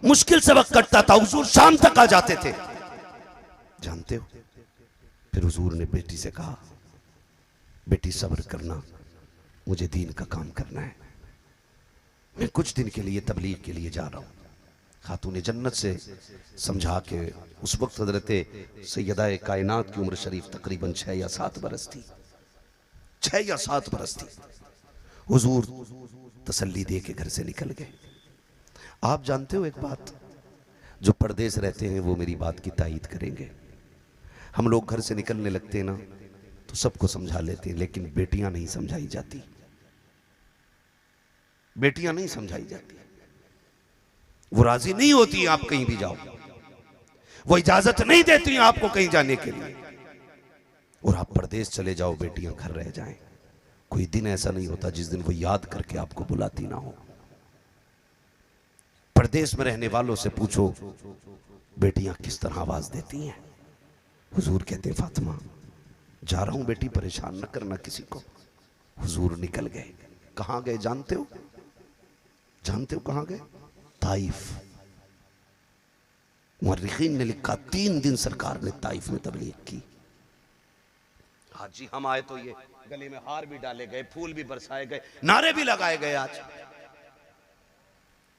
मुश्किल से वक्त कटता था, हुजूर शाम तक आ जाते थे। जानते हो, फिर हुजूर ने बेटी से कहा, बेटी सब्र करना, मुझे दीन का काम करना है, मैं कुछ दिन के लिए तबलीग के लिए जा रहा हूं। खातून जन्नत से समझा के, उस वक्त हजरत सैयदा कायनात की उम्र शरीफ तकरीबन 6 या 7 बरस थी। 6 या 7 बरस थी। हुजूर तसल्ली दे के घर से निकल गए। आप जानते हो एक बात, जो परदेश रहते हैं वो मेरी बात की तायीद करेंगे। हम लोग घर से निकलने लगते हैं ना तो सबको समझा लेते हैं, लेकिन बेटियां नहीं समझाई जाती। बेटियां नहीं समझाई जाती, वो राजी नहीं होती हैं आप कहीं भी जाओ, वो इजाजत नहीं देती हैं आपको कहीं जाने के लिए। और आप परदेश चले जाओ, बेटियां घर रह जाएं, कोई दिन ऐसा नहीं होता जिस दिन वो याद करके आपको बुलाती ना हो। परदेश में रहने वालों से पूछो बेटियां किस तरह आवाज देती हैं। हुजूर कहते, फातिमा जा रहा हूं बेटी, परेशान न करना किसी को। हुजूर निकल गए। कहां गए जानते हो? जानते हो कहां गए? ताइफ। मुअर्रिखीन ने लिखा 3 दिन सरकार ने ताइफ में तबलीग की। हाजी हम आए तो ये गले में हार भी डाले गए, फूल भी बरसाए गए, नारे भी लगाए गए। आज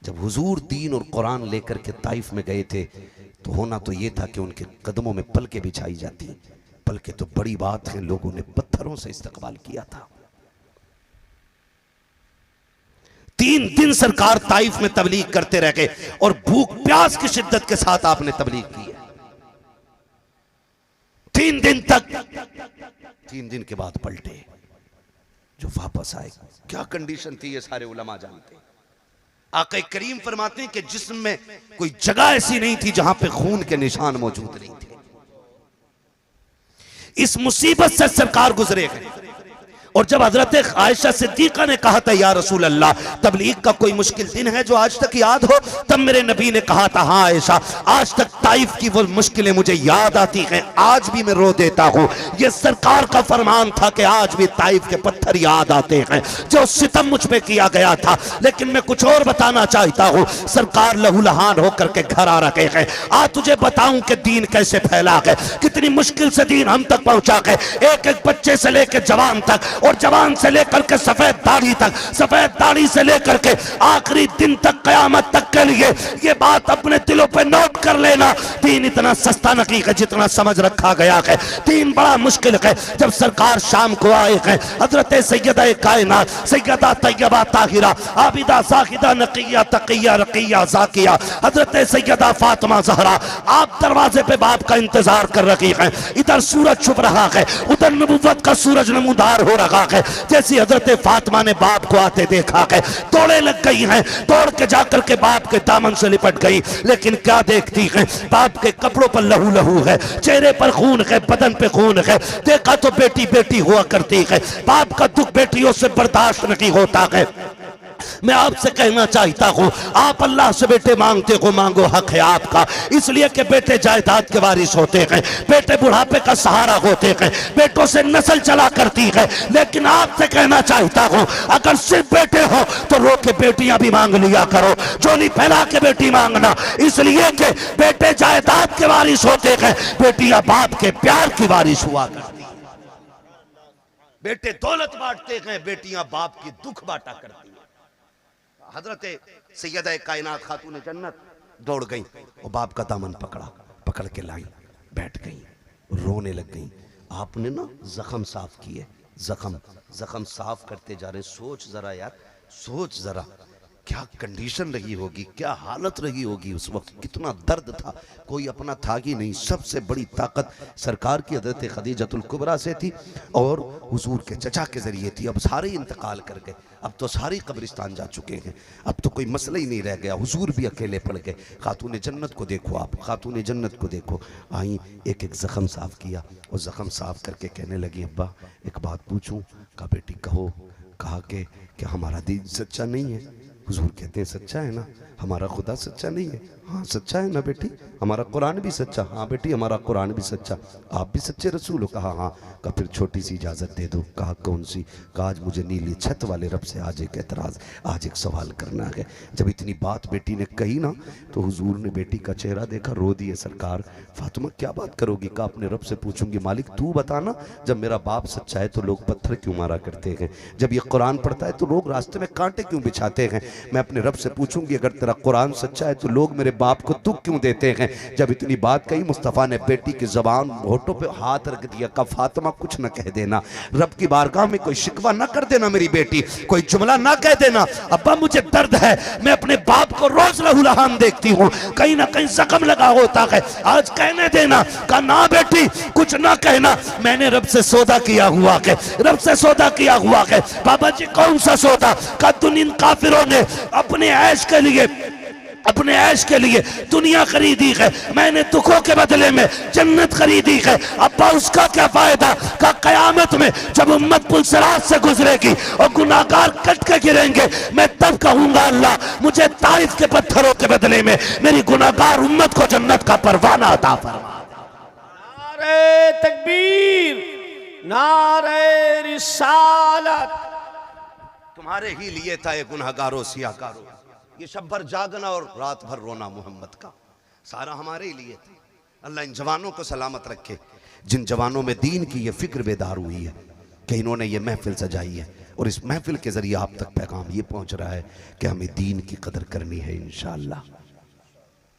जब हुजूर दीन और कुरान लेकर के ताइफ में गए थे तो होना तो ये था कि उनके कदमों में पलकें बिछाई जाती। पलकें तो बड़ी बात है, लोगों ने पत्थरों से इस्तकबाल किया था। 3 दिन सरकार ताइफ में तबलीग करते रह गए और भूख प्यास की शिद्दत के साथ आपने तबलीग की है 3 दिन तक। 3 दिन के बाद पलटे, जो वापस आए, क्या कंडीशन थी ये सारे उलमा जानते हैं। आका करीम फरमाते हैं कि जिस्म में कोई जगह ऐसी नहीं थी जहां पे खून के निशान मौजूद नहीं थे। इस मुसीबत से सरकार गुजरे गए। और जब हजरत आयशा सिद्दीका ने कहा था, या रसूल अल्लाह, तबलीग का कोई मुश्किल दिन है जो आज तक याद हो? तब मेरे नबी ने कहा था, हाँ आयशा, आज तक ताइफ की वो मुश्किलें मुझे याद आती हैं, आज भी मैं रो देता हूँ। ये सरकार का फरमान था कि आज भी ताइफ के पत्थर याद आते हैं जो सितम मुझ पे किया गया था। लेकिन मैं कुछ और बताना चाहता हूँ। सरकार लहूलहान होकर के घर आ रखे हैं। आज तुझे बताऊं कि दीन कैसे फैला है, कितनी मुश्किल से दीन हम तक पहुंचा है। एक एक बच्चे से लेकर जवान तक, और जवान से लेकर के सफेद दाढ़ी तक, सफेद दाढ़ी से लेकर के आखिरी दिन तक, कयामत तक के लिए ये बात अपने दिलों पे नोट कर लेना। दीन इतना सस्ता नहीं है जितना समझ रखा गया है। दीन बड़ा मुश्किल है। जब सरकार शाम को आए हैं, हजरत सैयदा कायनात, सैयदा तैयबा ताहिरा, आबिदा जाहिदा नकिया तकिया रकिया जाकिया, हजरत सैयदा फातिमा ज़हरा, आप दरवाजे पे बाप का इंतजार कर रही हैं। इधर सूरज छुप रहा है, उधर नबुव्वत का सूरज नमूदार हो रहा है। जैसी हजरत फातिमा ने बाप को आते देखा है, दौड़े लग गई हैं, दौड़ के जाकर के बाप के दामन से लिपट गई। लेकिन क्या देखती हैं? बाप के कपड़ों पर लहू लहू है, चेहरे पर खून है, बदन पे खून है। देखा तो बेटी बेटी हुआ करती है। बाप का दुख बेटियों से बर्दाश्त नहीं होता है। मैं आपसे कहना चाहता हूँ, आप अल्लाह से बेटे मांगते हो, मांगो हक है आपका, इसलिए कि बेटे जायदाद के वारिस होते हैं, बेटे बुढ़ापे का सहारा होते हैं, बेटों से नस्ल चला करती है। लेकिन आपसे कहना चाहता हूँ, अगर सिर्फ बेटे हो तो रो के बेटियां भी मांग लिया करो, झोली फैला के बेटी मांगना, इसलिए कि बेटे जायदाद के वारिस होते हैं, बेटियां बाप के प्यार की वारिस हुआ करती हैं। बेटे दौलत बांटते हैं, बेटियां बाप की दुख बांटा करती हैं। हजरत सैयदा कायनात खातून जन्नत दौड़ गई और बाप का दामन पकड़ा, पकड़ के लाई, बैठ गई, रोने लग गई। आपने ना जख्म साफ किए, जख्म साफ करते जा रहे। सोच जरा यार, सोच जरा क्या कंडीशन रही होगी, क्या हालत रही होगी उस वक्त, कितना दर्द था, कोई अपना था ही नहीं। सबसे बड़ी ताकत सरकार की हज़रत खदीजतुल कुबरा से थी और हुजूर के चचा के ज़रिए थी। अब सारे इंतकाल कर गए, अब तो सारे कब्रिस्तान जा चुके हैं, अब तो कोई मसला ही नहीं रह गया, हुजूर भी अकेले पड़ गए। खातून जन्नत को देखो आप, खातून जन्नत को देखो, आई एक एक ज़ख्म साफ़ किया और ज़ख्म साफ़ करके कहने लगी, अब्बा एक बात पूछूं? कहा बेटी कहो। कहा कि क्या हमारा दीन सच्चा नहीं है? हुजूर कहते हैं सच्चा है ना, हमारा खुदा सच्चा नहीं है? हाँ सच्चा है ना बेटी, हमारा कुरान भी सच्चा। हाँ बेटी हमारा कुरान भी सच्चा। आप भी सच्चे रसूल हो? कहा हाँ। कहा फिर छोटी सी इजाज़त दे दो। कहा कौन सी? कहा आज मुझे नीली छत वाले रब से आज एक एतराज़, आज एक सवाल करना है। जब इतनी बात बेटी ने कही ना तो हुजूर ने बेटी का चेहरा देखा, रो दिए। सरकार फातिमा क्या बात करोगी? कहा अपने रब से पूछूंगी, मालिक तू बताना, जब मेरा बाप सच्चा है तो लोग पत्थर क्यों मारा करते हैं, जब ये कुरान पढ़ता है तो लोग रास्ते में कांटे क्यों बिछाते हैं? मैं अपने रब से पूछूंगी अगर तेरा कुरान सच्चा है तो लोग मेरे बाप को दुख क्यों देते हैं? जब इतनी बात कही मुस्तफ़ा ने बेटी की ज़बान होठों पे हाथ रख दिया। कहा फातिमा कुछ न कह देना, रब की बारगाह में कोई शिकवा ना कर देना मेरी बेटी, कोई जुमला ना कह देना। अब्बा मुझे दर्द है, मैं अपने बाप को रोज लहूलहान देखती हूँ, कहीं ना कहीं जख्म लगा होता है, आज कहने देना। कहा ना बेटी कुछ ना कहना, मैंने रब से सौदा किया हुआ है, रब से सौदा किया हुआ है। बाबा जी कौन सा सौदा? कहा दुनिया काफिरों ने अपने ऐश के लिए, अपने ऐश के लिए दुनिया खरीदी है, मैंने दुखों के बदले में जन्नत खरीदी है। अब्बा उसका क्या फायदा? का कयामत में जब उम्मत पुल सिरात से गुजरेगी और गुनाहगार कट के गिरेंगे, मैं तब कहूंगा अल्लाह मुझे ताइफ के पत्थरों के बदले में मेरी गुनाहगार उम्मत को जन्नत का परवाना अता फरमा। नारे तकबीर, नारे रिसालत। तुम्हारे ही लिए था ये गुनाहगारों सियाकारों, ये शब भर जागना और रात भर रोना मोहम्मद का, सारा हमारे ही लिए था। अल्लाह इन जवानों को सलामत रखे, जिन जवानों में दीन की ये फिक्र बेदार हुई है कि इन्होंने ये महफिल सजाई है और इस महफिल के जरिए आप तक पैगाम ये पहुंच रहा है कि हमें दीन की कदर करनी है। इंशाअल्लाह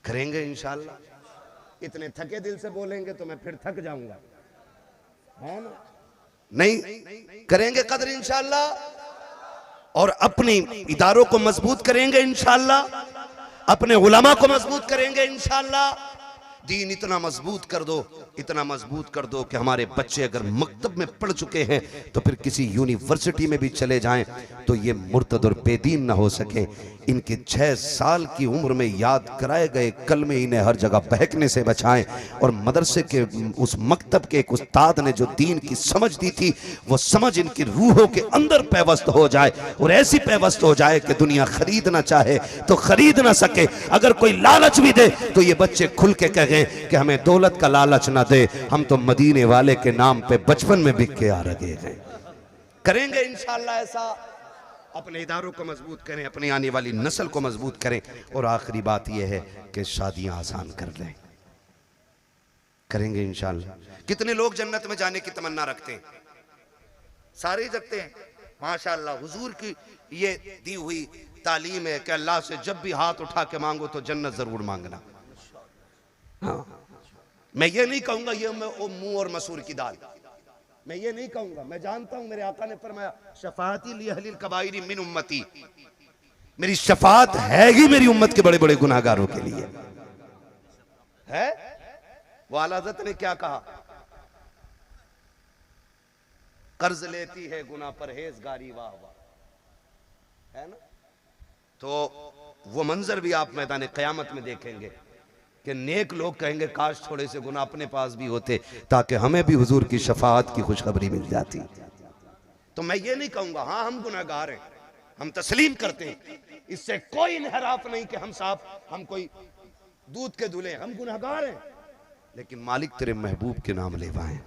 करेंगे, इंशाअल्लाह। इतने थके दिल से बोलेंगे तो मैं फिर थक जाऊंगा, है ना? नहीं करेंगे कदर इंशाअल्लाह, और अपने इदारों को मजबूत करेंगे इंशाअल्लाह, अपने उलमा को मजबूत करेंगे इंशाअल्लाह। दीन इतना मजबूत कर दो, इतना मजबूत कर दो कि हमारे बच्चे अगर मकतब में पढ़ चुके हैं तो फिर किसी यूनिवर्सिटी में भी चले जाएं तो ये मुर्तद और बेदीन ना हो सके। इनके 6 साल की उम्र में याद कराए गए कलमे इन्हें हर जगह बहकने से बचाएं, और मदरसे के उस मकतब के एक उस्ताद ने जो दीन की समझ दी थी वो समझ इनकी रूहों के अंदर पैवस्त हो जाए, और ऐसी पैवस्त हो जाए कि दुनिया खरीदना चाहे तो खरीद ना सके। अगर कोई लालच भी दे तो ये बच्चे खुल के कहें कि हमें दौलत का लालच ना दे, हम तो मदीने वाले के नाम पे बचपन में बिक के आ रहे हैं। करेंगे इंशाअल्लाह ऐसा। अपने इदारों को मजबूत करें, अपनी आने वाली नस्ल को मजबूत करें, और आखिरी बात यह है कि शादियां आसान कर लें। करेंगे इंशाअल्लाह। कितने लोग जन्नत में जाने की तमन्ना रखते हैं? सारे ही रखते हैं माशाअल्लाह। हुजूर की ये दी हुई तालीम है कि अल्लाह से जब भी हाथ उठा के मांगो तो जन्नत जरूर मांगना। हाँ, मैं ये नहीं कहूंगा ये मुंह और मसूर की दाल, मैं ये नहीं कहूंगा। मैं जानता हूं मेरे आका ने फरमाया शफाअती ली अहलिल कबाइरी मिन उम्मती, मेरी शफाअत है ही मेरी उम्मत के बड़े बड़े गुनाहगारों के लिए है। वो आला हज़रत ने क्या कहा? कर्ज लेती है गुनाह परहेजगारी वाह वाह, है ना? तो वो मंजर भी आप मैदान क़यामत में देखेंगे कि नेक लोग कहेंगे काश थोड़े से गुनाह अपने पास भी होते ताकि हमें भी हुजूर की शफाअत की खुशखबरी मिल जाती। तो मैं ये नहीं कहूंगा हाँ हम गुनाहगार हैं, हम तस्लीम करते हैं, इससे कोई इनहराफ नहीं कि हम साहब हम कोई दूध के दूल्हे, हम गुनहगार हैं, लेकिन मालिक तेरे महबूब के नाम लेवाएं,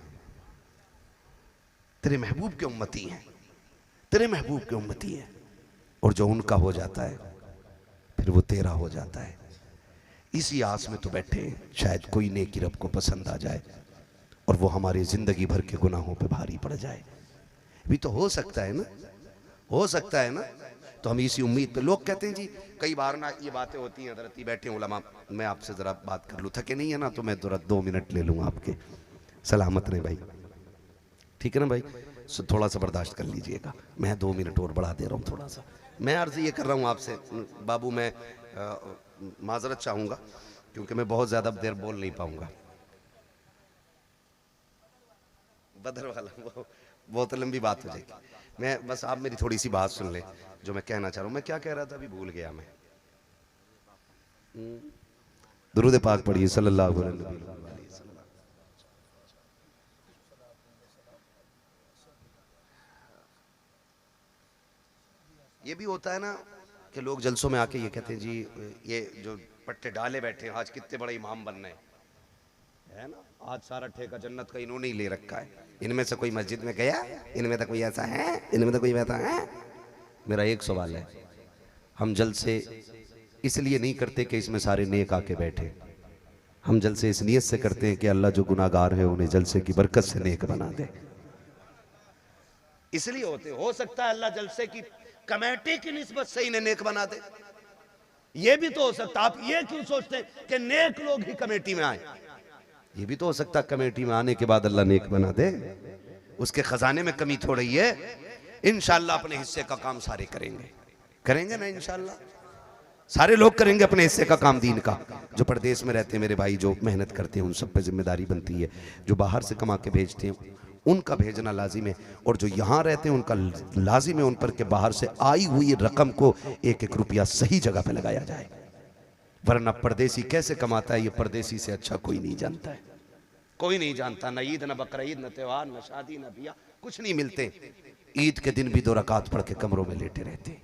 तेरे महबूब के उम्मती हैं, तेरे महबूब के उम्मती हैं, और जो उनका हो जाता है फिर वो तेरा हो जाता है। इसी आस में तो बैठे हैं, शायद कोई नेकी रब को पसंद आ जाए और वो हमारी जिंदगी भर के गुनाहों पे भारी पड़ जाए। भी तो हो सकता है ना, हो सकता है ना। तो हम इसी उम्मीद पे, लोग कहते हैं जी कई बार ना ये बातें होती हैं, हज़रत बैठे उलमा, मैं आपसे ज़रा बात कर लूँ, थके नहीं है ना, तो मैं ज़रा 2 मिनट ले लूँ आपके, सलामत रहे भाई, ठीक है ना भाई, सो थोड़ा सा बर्दाश्त कर लीजिएगा, मैं 2 मिनट और बढ़ा दे रहा हूँ थोड़ा सा। मैं अर्ज़ ये कर रहा हूँ आपसे बाबू, मैं माजरत चाहूँगा क्योंकि मैं बहुत ज़्यादा देर बोल नहीं पाऊँगा। बदर वाला बहुत लंबी बात हो जाएगी, मैं बस आप मेरी थोड़ी सी बात सुन ले जो मैं कहना चाह रहा हूँ। मैं क्या कह रहा था अभी भूल गया मैं। दुरूद पाक पढ़िए सल्लल्लाहु अलैहि वसल्लम। ये भी होता है ना कि लोग जलसों में आके ये कहते हैं जी ये जो पट्टे डाले बैठे हैं आज कितने बड़े इमाम बनना है ना, आज सारा ठेका जन्नत का इन्होंने ही ले रखा है, इनमें से कोई मस्जिद में गया, इनमें तो कोई ऐसा है, इनमें तो कोई वैसा है। मेरा एक सवाल है, हम जलसे इसलिए नहीं करते कि इसमें सारे नेक आके बैठे, हम जलसे इस नीयत से करते हैं कि अल्लाह जो गुनाहगार है उन्हें जलसे की बरकत से नेक बना दे, इसलिए होते। हो सकता है अल्लाह जलसे की कमेटी की निस्बत से इन्हें नेक बना दे, ये भी तो हो सकता। आप ये क्यों सोचते हैं कि नेक लोग ही कमेटी में आए, ये भी तो हो सकता कमेटी में आने के बाद अल्लाह नेक बना दे, उसके खजाने में कमी थोड़ी है। इंशाअल्लाह अपने हिस्से का काम सारे करेंगे, करेंगे ना इंशाअल्लाह, सारे लोग करेंगे अपने हिस्से का काम दीन का। जो परदेश में रहते हैं मेरे भाई, जो मेहनत करते हैं, उन सब पे जिम्मेदारी बनती है, जो बाहर से कमा के भेजते हैं उनका भेजना लाजिम है, और जो यहाँ रहते हैं उनका लाजिम है उन पर के बाहर से आई हुई रकम को 1-1 रुपया सही जगह पे लगाया जाए, वरना परदेसी कैसे कमाता है ये परदेसी से अच्छा कोई नहीं जानता है, कोई नहीं जानता। न ईद, न बकरीद, न त्योहार, न शादी, न बिया, कुछ नहीं मिलते। ईद के दिन भी 2 रकात पढ़ के कमरों में लेटे रहते।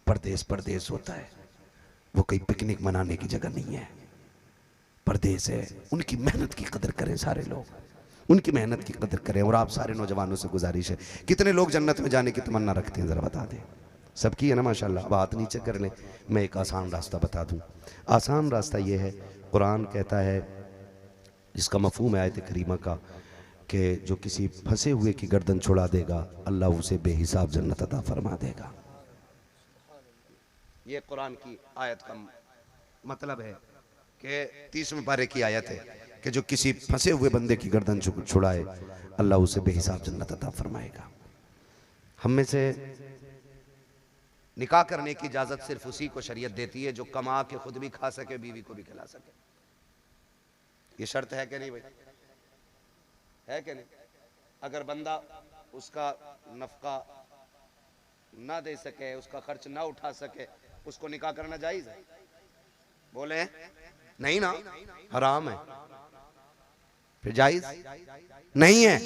परदेश परदेश होता है, वो कोई पिकनिक मनाने की जगह नहीं है, परदेश है। उनकी मेहनत की कदर करें सारे लोग, उनकी मेहनत की कदर करें। और आप सारे नौजवानों से गुजारिश है, कितने लोग जन्नत में जाने की तमन्ना रखते हैं ज़रा बता दें, सबकी है ना माशाल्लाह। अब हाथ नीचे कर लें, मैं एक आसान रास्ता बता दूं। आसान रास्ता ये है, कुरान कहता है, इसका मफहूम है आयत करीमा का, कि जो किसी फंसे हुए की गर्दन छुड़ा देगा अल्लाह उसे बेहिसाब जन्नत अता फरमा देगा। ये कुरान की आयत का मतलब है कि 30वें पारे की आयत है कि जो किसी फंसे हुए बंदे की गर्दन छुड़ाए अल्लाह उसे बेहिसाब जन्नत अता फरमाएगा। हम में से निकाह करने की इजाजत सिर्फ उसी को शरीयत देती है जो कमा के खुद भी खा सके, बीवी को भी खिला सके। ये शर्त है कि नहीं भाई, है कि नहीं? अगर बंदा उसका नफका ना दे सके, उसका खर्च ना उठा सके, उसको निकाह करना जायज है? बोले नहीं ना, हराम है। फिर जायज नहीं है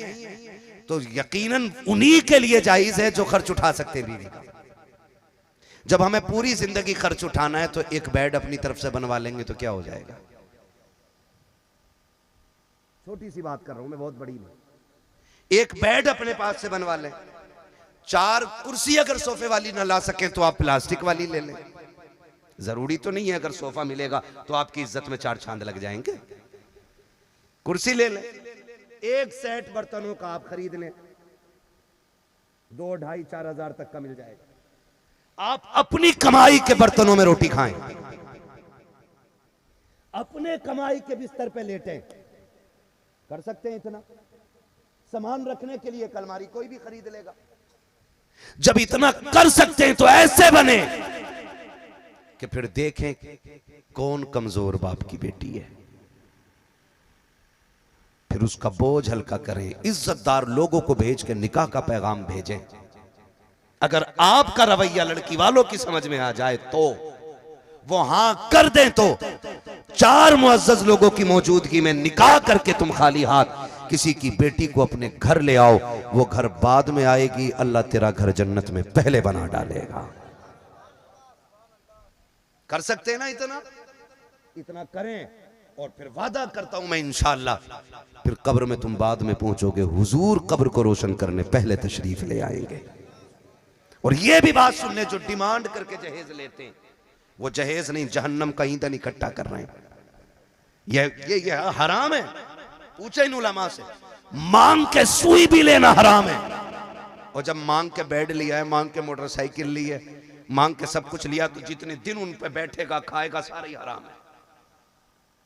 तो यकीनन उन्हीं के लिए जायज है जो खर्च उठा सकते हैं बीवी का। जब हमें पूरी जिंदगी खर्च उठाना है तो एक बेड अपनी तरफ से बनवा लेंगे तो क्या हो जाएगा? छोटी सी बात कर रहा हूं मैं, बहुत बड़ी नहीं। एक बेड अपने पास से बनवा लें, 4 कुर्सी अगर सोफे वाली ना ला सकें तो आप प्लास्टिक वाली ले लें। जरूरी तो नहीं है अगर सोफा मिलेगा तो आपकी इज्जत में 4 चांद लग जाएंगे। कुर्सी ले लें, एक सेट बर्तनों का आप खरीद लें, 2, 2.5, 4 हजार तक का मिल जाएगा। आप अपनी कमाई के बर्तनों में रोटी खाएं, अपने कमाई के बिस्तर पे लेटें। कर सकते हैं इतना? सामान रखने के लिए अलमारी कोई भी खरीद लेगा। जब इतना कर सकते हैं तो ऐसे बने कि फिर देखें कौन कमजोर बाप की बेटी है, फिर उसका बोझ हल्का करें। इज्जतदार लोगों को भेज के निकाह का पैगाम भेजें। अगर आपका रवैया लड़की वालों की समझ में आ जाए तो वो हां कर दें तो 4 मुअज्जज लोगों की मौजूदगी में निकाह करके तुम खाली हाथ किसी की बेटी को अपने घर ले आओ। वो घर बाद में आएगी, अल्लाह तेरा घर जन्नत में पहले बना डालेगा। कर सकते हैं ना इतना? इतना करें और फिर वादा करता हूं मैं इंशाअल्लाह, फिर कब्र में तुम बाद में पहुंचोगे, हुजूर कब्र को रोशन करने पहले तशरीफ ले आएंगे। और ये भी बात सुनने, जो डिमांड करके जहेज लेते हैं, वो जहेज नहीं, जहन्नम का ईंधन इकट्ठा कर रहे हैं। ये हराम है। पूछे इन उलमा से, मांग के सुई भी लेना हराम है। और जब मांग के बेड लिया है, मांग के मोटरसाइकिल ली है, मांग के सब कुछ लिया, तो जितने दिन उन पे बैठेगा खाएगा सारा ही हराम है।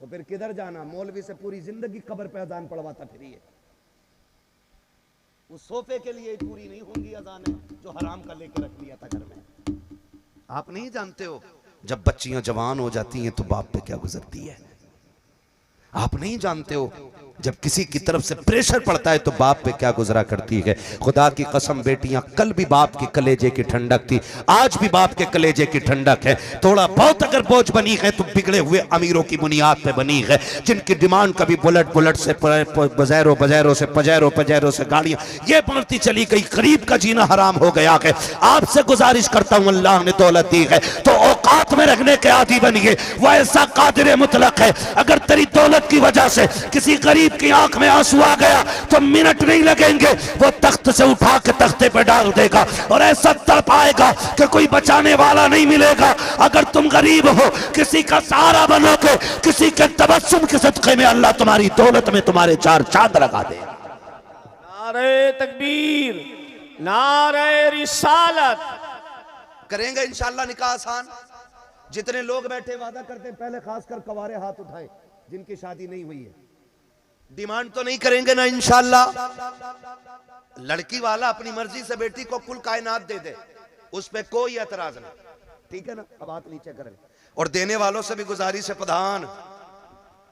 तो फिर किधर जाना? मौलवी से पूरी जिंदगी कब्र पे अजान पढ़वाता फिरिए। उस सोफे के लिए पूरी नहीं होंगी अजानें जो हराम का लेके रख लिया था घर में। आप नहीं जानते हो, जब बच्चियां जवान हो जाती हैं तो बाप पे क्या गुजरती है। आप नहीं जानते हो, जब किसी की तरफ से प्रेशर पड़ता है तो बाप पे क्या गुजरा करती है। खुदा की कसम, बेटियां कल भी बाप के कलेजे की ठंडक थी, आज भी बाप के कलेजे की ठंडक है। थोड़ा बहुत अगर बोझ बनी है तो बिगड़े हुए अमीरों की बुनियाद पे बनी है, जिनकी डिमांड कभी बुलेट से बजैरों से पजेरों से गाड़ियां ये बढ़ती चली गई। गरीब का जीना हराम हो गया है। आपसे गुजारिश करता हूं, अल्लाह ने दौलत दी है तो औकात में रखने के आदी बनिए। वो ऐसा कादिर मुतलक है, अगर तेरी दौलत की वजह से किसी गरीब की आंख में आंसू आ गया तो मिनट नहीं लगेंगे, वो तख्त से उठा के तख्ते पे डाल देगा और ऐसा तड़पाएगा कि कोई बचाने वाला नहीं मिलेगा। अगर तुम गरीब हो, किसी का सहारा बनोगे, किसी के तबस्सुम के सदक़े में अल्लाह तुम्हारी दौलत में तुम्हारे चार चांद लगा दे। नारे तकबीर, नारे रिसालत। करेंगे इंशाअल्लाह निकाह आसान। जितने लोग बैठे वादा करते हैं, पहले खासकर कवारे हाथ उठाए जिनकी शादी नहीं हुई है। डिमांड तो नहीं करेंगे ना इंशाअल्लाह। लड़की वाला अपनी मर्जी से बेटी को कुल कायनात दे दे, उस पे कोई एतराज नहीं, ठीक है ना? अब हाथ नीचे करें। और देने वालों से भी गुजारिश है, प्रधान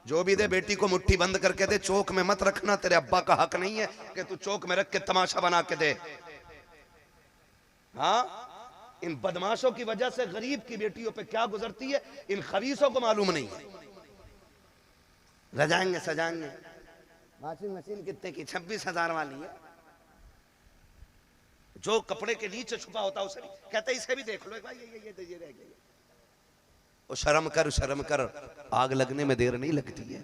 जो भी दे बेटी को मुट्ठी बंद करके दे, चौक में मत रखना। तेरे अब्बा का हक नहीं है कि तू चौक में रख के तमाशा बना के दे। हाँ, इन बदमाशों की वजह से गरीब की बेटियों पे क्या गुजरती है इन खबीसों को मालूम नहीं है। रजाएंगे सजाएंगे, वॉशिंग मशीन कितने की? 26,000 वाली है। जो कपड़े के नीचे छुपा होता है उसे कहते हैं इसे भी देख लो भाई, ये रह गया। और शर्म कर, आग लगने में देर नहीं लगती है,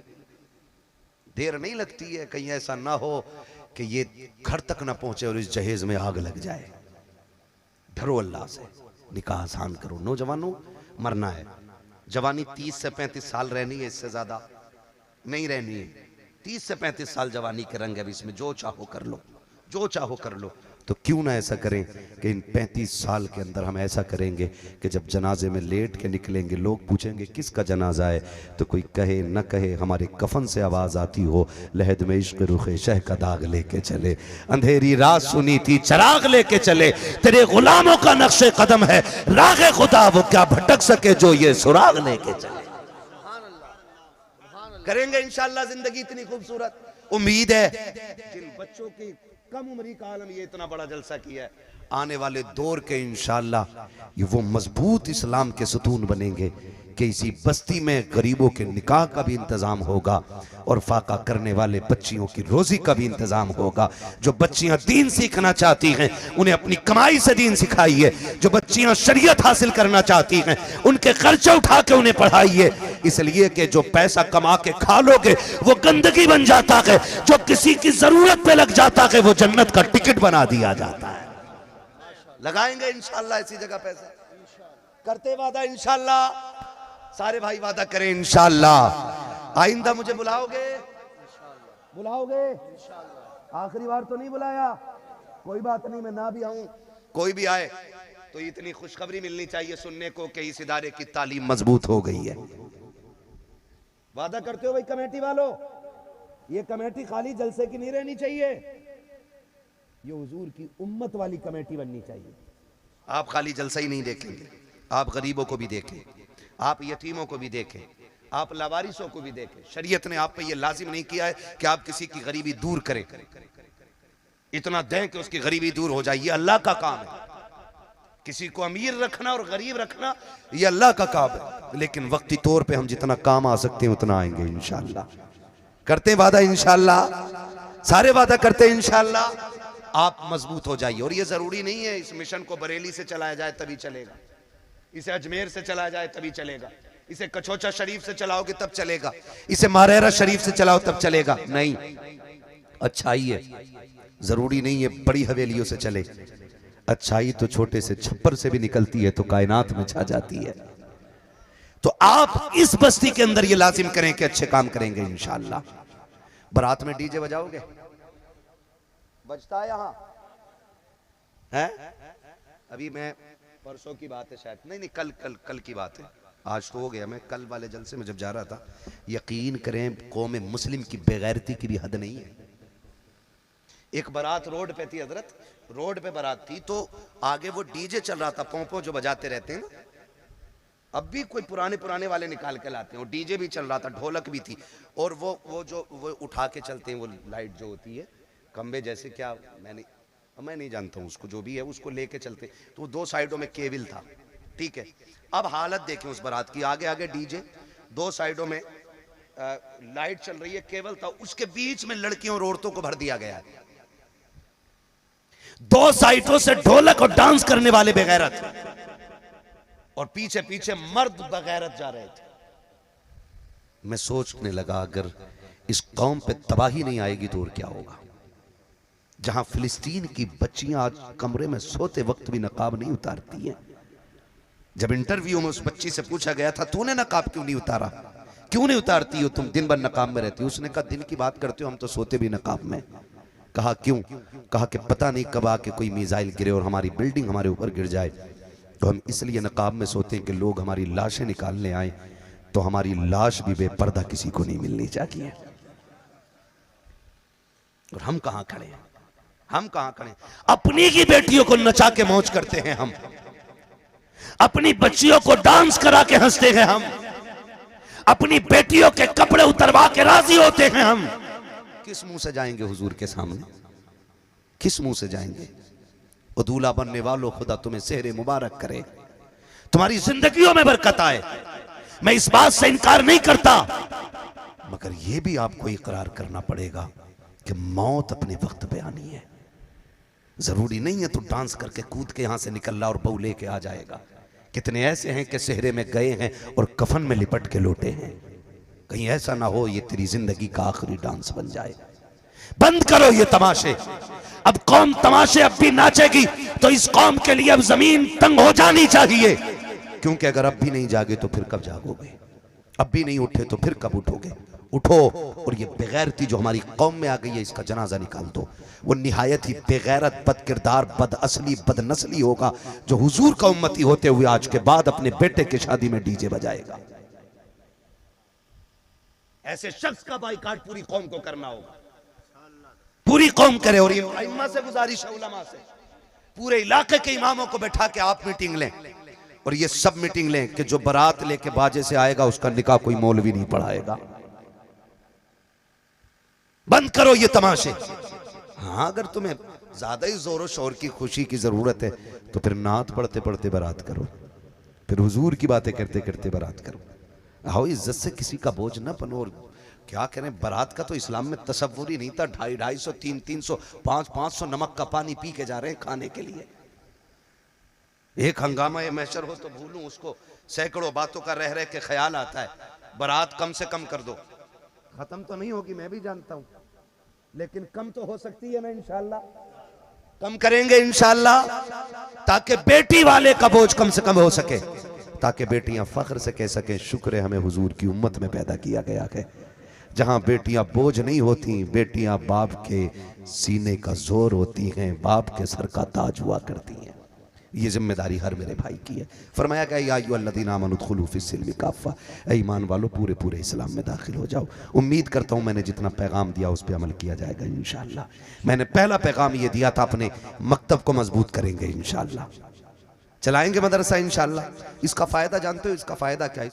देर नहीं लगती है। कहीं ऐसा ना हो कि ये घर तक ना पहुंचे और इस जहेज में आग लग जाए। डरो अल्लाह से, निकाह आसान करो। नौजवानों, मरना है। जवानी 30 से 35 साल रहनी है, इससे ज्यादा नहीं रहनी है। 30 से 35 साल जवानी के रंग है, इसमें जो चाहो कर लो, जो चाहो कर लो। तो क्यों ना ऐसा करें कि इन 35 साल के अंदर हम ऐसा करेंगे कि जब जनाजे में लेट के निकलेंगे, लोग पूछेंगे किसका जनाजा है, तो कोई कहे न कहे हमारे कफन से आवाज आती हो, लहद में इश्क रुखे शह का दाग लेके चले, अंधेरी रात सुनी थी चराग लेके चले, तेरे गुलामों का नक्शे कदम है रागे खुदा, वो क्या भटक सके जो ये सुराग लेके चले। करेंगे इंशाअल्लाह जिंदगी इतनी खूबसूरत। उम्मीद है जिन बच्चों की कम उम्री का आलम ये इतना बड़ा जलसा किया है, आने वाले दौर के इंशाअल्लाह ये वो मजबूत इस्लाम के सतून बनेंगे कि इसी बस्ती में गरीबों के निकाह का भी इंतजाम होगा और फाका करने वाले बच्चियों की रोजी का भी इंतजाम होगा। जो बच्चियां दीन सीखना चाहती हैं उन्हें अपनी कमाई से दीन सिखाइए, जो बच्चियां शरीयत हासिल करना चाहती हैं उनके खर्चे उठा के उन्हें पढ़ाइए, इसलिए कि जो पैसा कमा के खा लोगे वो गंदगी बन जाता है, जो किसी की जरूरत पे लग जाता है वो जन्नत का टिकट बना दिया जाता है। लगाएंगे इंशाअल्लाह ऐसी जगह पैसा, करते वादा इंशाअल्लाह। सारे भाई वादा करें इंशाअल्लाह। आइंदा मुझे बुलाओगे? बुलाओगे? आखिरी बार तो नहीं बुलाया, कोई बात नहीं, मैं ना भी आऊं, कोई भी आए तो इतनी खुशखबरी मिलनी चाहिए सुनने को कि इस इदारे की तालीम मजबूत हो गई है। वादा करते हो भाई कमेटी वालों? ये कमेटी खाली जलसे की नहीं रहनी चाहिए, ये हुजूर की उम्मत वाली कमेटी बननी चाहिए। आप खाली जलसा ही नहीं देखेंगे, आप गरीबों को भी देखें, आप यतीमों को भी देखें, आप लावारिसों को भी देखें। शरीयत ने आप पे ये लाजिम नहीं किया है कि आप किसी की गरीबी दूर करें, इतना दें कि उसकी गरीबी दूर हो जाए, ये अल्लाह का काम है। किसी को अमीर रखना और गरीब रखना ये अल्लाह का काम है, लेकिन वक्ती तौर पे हम जितना काम आ सकते हैं उतना आएंगे इंशाअल्लाह। करते वादा इंशाअल्लाह, सारे वादा करते हैं इंशाअल्लाह। आप मजबूत हो जाइए। और ये जरूरी नहीं है इस मिशन को बरेली से चलाया जाए तभी चलेगा, इसे अजमेर से चला जाए तभी चलेगा, इसे कचौचा शरीफ से चलाओगे तब चलेगा, इसे मारेरा शरीफ से चलाओ तब चलेगा। नहीं, अच्छाई है, जरूरी नहीं है बड़ी हवेलियों से चले। अच्छाई तो छोटे से छप्पर से भी निकलती है तो कायनात में छा जाती है। तो आप इस बस्ती के अंदर ये लाजिम करें कि अच्छे काम करेंगे इंशाअल्लाह। बारात में डीजे बजाओगे? बजता है यहां है? अभी मैं परसों की बात है शायद, नहीं कल की बात है, आज तो हो गया। मैं कल वाले जलसे में जब जा रहा था, यकीन करें कौम मुस्लिम की बेगैरती की भी हद नहीं है। एक बारात रोड पे थी हजरत, रोड पे बारात थी तो आगे वो डीजे चल रहा था, पोंपो जो बजाते रहते हैं ना, अब भी कोई पुराने वाले निकाल के लाते हैं, और डीजे भी चल रहा था, ढोलक भी थी, और वो उठा के चलते हैं, वो लाइट जो होती है खंबे जैसे, क्या मैं नहीं जानता हूँ उसको, जो भी है उसको लेके चलते। तो दो साइडों में केबल था, ठीक है। अब हालत देखें उस बारात की, आगे आगे डीजे, दो साइडों में लाइट चल रही है, केबल था, उसके बीच में लड़कियों और औरतों को भर दिया गया है। दो साइडों से ढोलक और डांस करने वाले बेगैरत, और पीछे पीछे मर्द बेगैरत जा रहे थे। मैं सोचने लगा अगर इस कौम पे तबाही नहीं आएगी तो और क्या होगा। जहां फिलिस्तीन की बच्चियां आज कमरे में सोते वक्त भी नकाब नहीं उतारती हैं। जब इंटरव्यू में उस बच्ची से पूछा गया था तूने नकाब क्यों नहीं उतारा, क्यों नहीं उतारती हो तुम, दिन भर नकाब में रहती हो? उसने कहा दिन की बात करते हो, हम तो सोते भी नकाब में। कहा क्यों? कहा कि पता नहीं कब आके कोई मिसाइल गिरे और हमारी बिल्डिंग हमारे ऊपर गिर जाए, तो हम इसलिए नकाब में सोते हैं कि लोग हमारी लाशें निकालने आए तो हमारी लाश भी बेपर्दा किसी को नहीं मिलनी चाहिए। और हम कहां खड़े हैं, हम कहां खड़े? अपनी ही बेटियों को नचा के मौज करते हैं हम, अपनी बच्चियों को डांस करा के हंसते हैं हम, अपनी बेटियों के कपड़े उतरवा के राजी होते हैं हम। किस मुंह से जाएंगे हुजूर के सामने, किस मुंह से जाएंगे? ओ दूल्हा बनने वालों, खुदा तुम्हें सेहरे मुबारक करे, तुम्हारी जिंदगियों में बरकत आए। मैं इस बात से इनकार नहीं करता, मगर यह भी आपको इकरार करना पड़ेगा कि मौत अपने वक्त पे आनी है। जरूरी नहीं है तो डांस करके कूद के यहां से निकल रहा और बहू लेके आ जाएगा। कितने ऐसे हैं कि सेहरे में गए हैं और कफन में लिपट के लौटे हैं। कहीं ऐसा ना हो ये तेरी जिंदगी का आखिरी डांस बन जाए। बंद करो ये तमाशे। अब कौम तमाशे अब भी नाचेगी तो इस कौम के लिए अब जमीन तंग हो जानी चाहिए, क्योंकि अगर अब भी नहीं जागे तो फिर कब जागोगे, अब भी नहीं उठे तो फिर कब उठोगे? उठो और ये बेगैरती जो हमारी कौम में आ गई है इसका जनाजा निकाल दो। वो निहायत ही बेगैरत, बदकिरदार, बदअसली, बदनस्ली होगा जो हुजूर का उम्मती होते हुए आज के बाद अपने बेटे की शादी में डीजे बजाएगा। ऐसे शख्स का बाइकाट पूरी कौम को करना होगा, पूरी कौम करे। और ये उलमा से गुजारिश है, उलमा से, पूरे इलाके के इमामों को बैठा के आप मीटिंग लें और ये सब मीटिंग लें कि जो बारात लेके बाजे से आएगा उसका निकाह कोई मौलवी नहीं पढ़ाएगा। बंद करो ये तमाशे। हाँ, अगर तुम्हें ज्यादा ही जोरों शोर की खुशी की जरूरत है तो फिर नात पढ़ते पढ़ते बारात करो, फिर हुजूर की बातें करते करते बारात करो। आओ, इज्जत से किसी का बोझ न बनो। और क्या करें, बारात का तो इस्लाम में तसव्वुर ही नहीं था। 250, 300, 300, 500 नमक का पानी पी के जा रहे हैं खाने के लिए। एक हंगामा महशर हो तो भूलूं उसको, सैकड़ों बातों का रह रह के ख्याल आता है। बारात कम से कम कर दो, खत्म तो नहीं होगी मैं भी जानता हूं, लेकिन कम तो हो सकती है ना। इंशाअल्लाह कम करेंगे इंशाअल्लाह, ताकि बेटी वाले का बोझ कम से कम हो सके, ताकि बेटियां फख्र से कह सकें शुक्र है हमें हुजूर की उम्मत में पैदा किया गया है। जहां बेटियां बोझ नहीं होती, बेटियां बाप के सीने का जोर होती हैं, बाप के सर का ताज हुआ करती हैं। ये जिम्मेदारी हर मेरे भाई की है। फरमाया गया या अय्युहल्लज़ीना आमनू उदखुलू फिस्सिल्मि काफ़ा, ऐ ईमान वालों पूरे पूरे इस्लाम में दाखिल हो जाओ। उम्मीद करता हूँ मैंने जितना पैगाम दिया उस पर अमल किया जाएगा इंशाअल्लाह। मैंने पहला पैगाम ये दिया था, अपने मकतब को मजबूत करेंगे इंशाअल्लाह, चलाएंगे मदरसा इंशाअल्लाह। इसका फ़ायदा जानते हो, इसका फ़ायदा क्या है?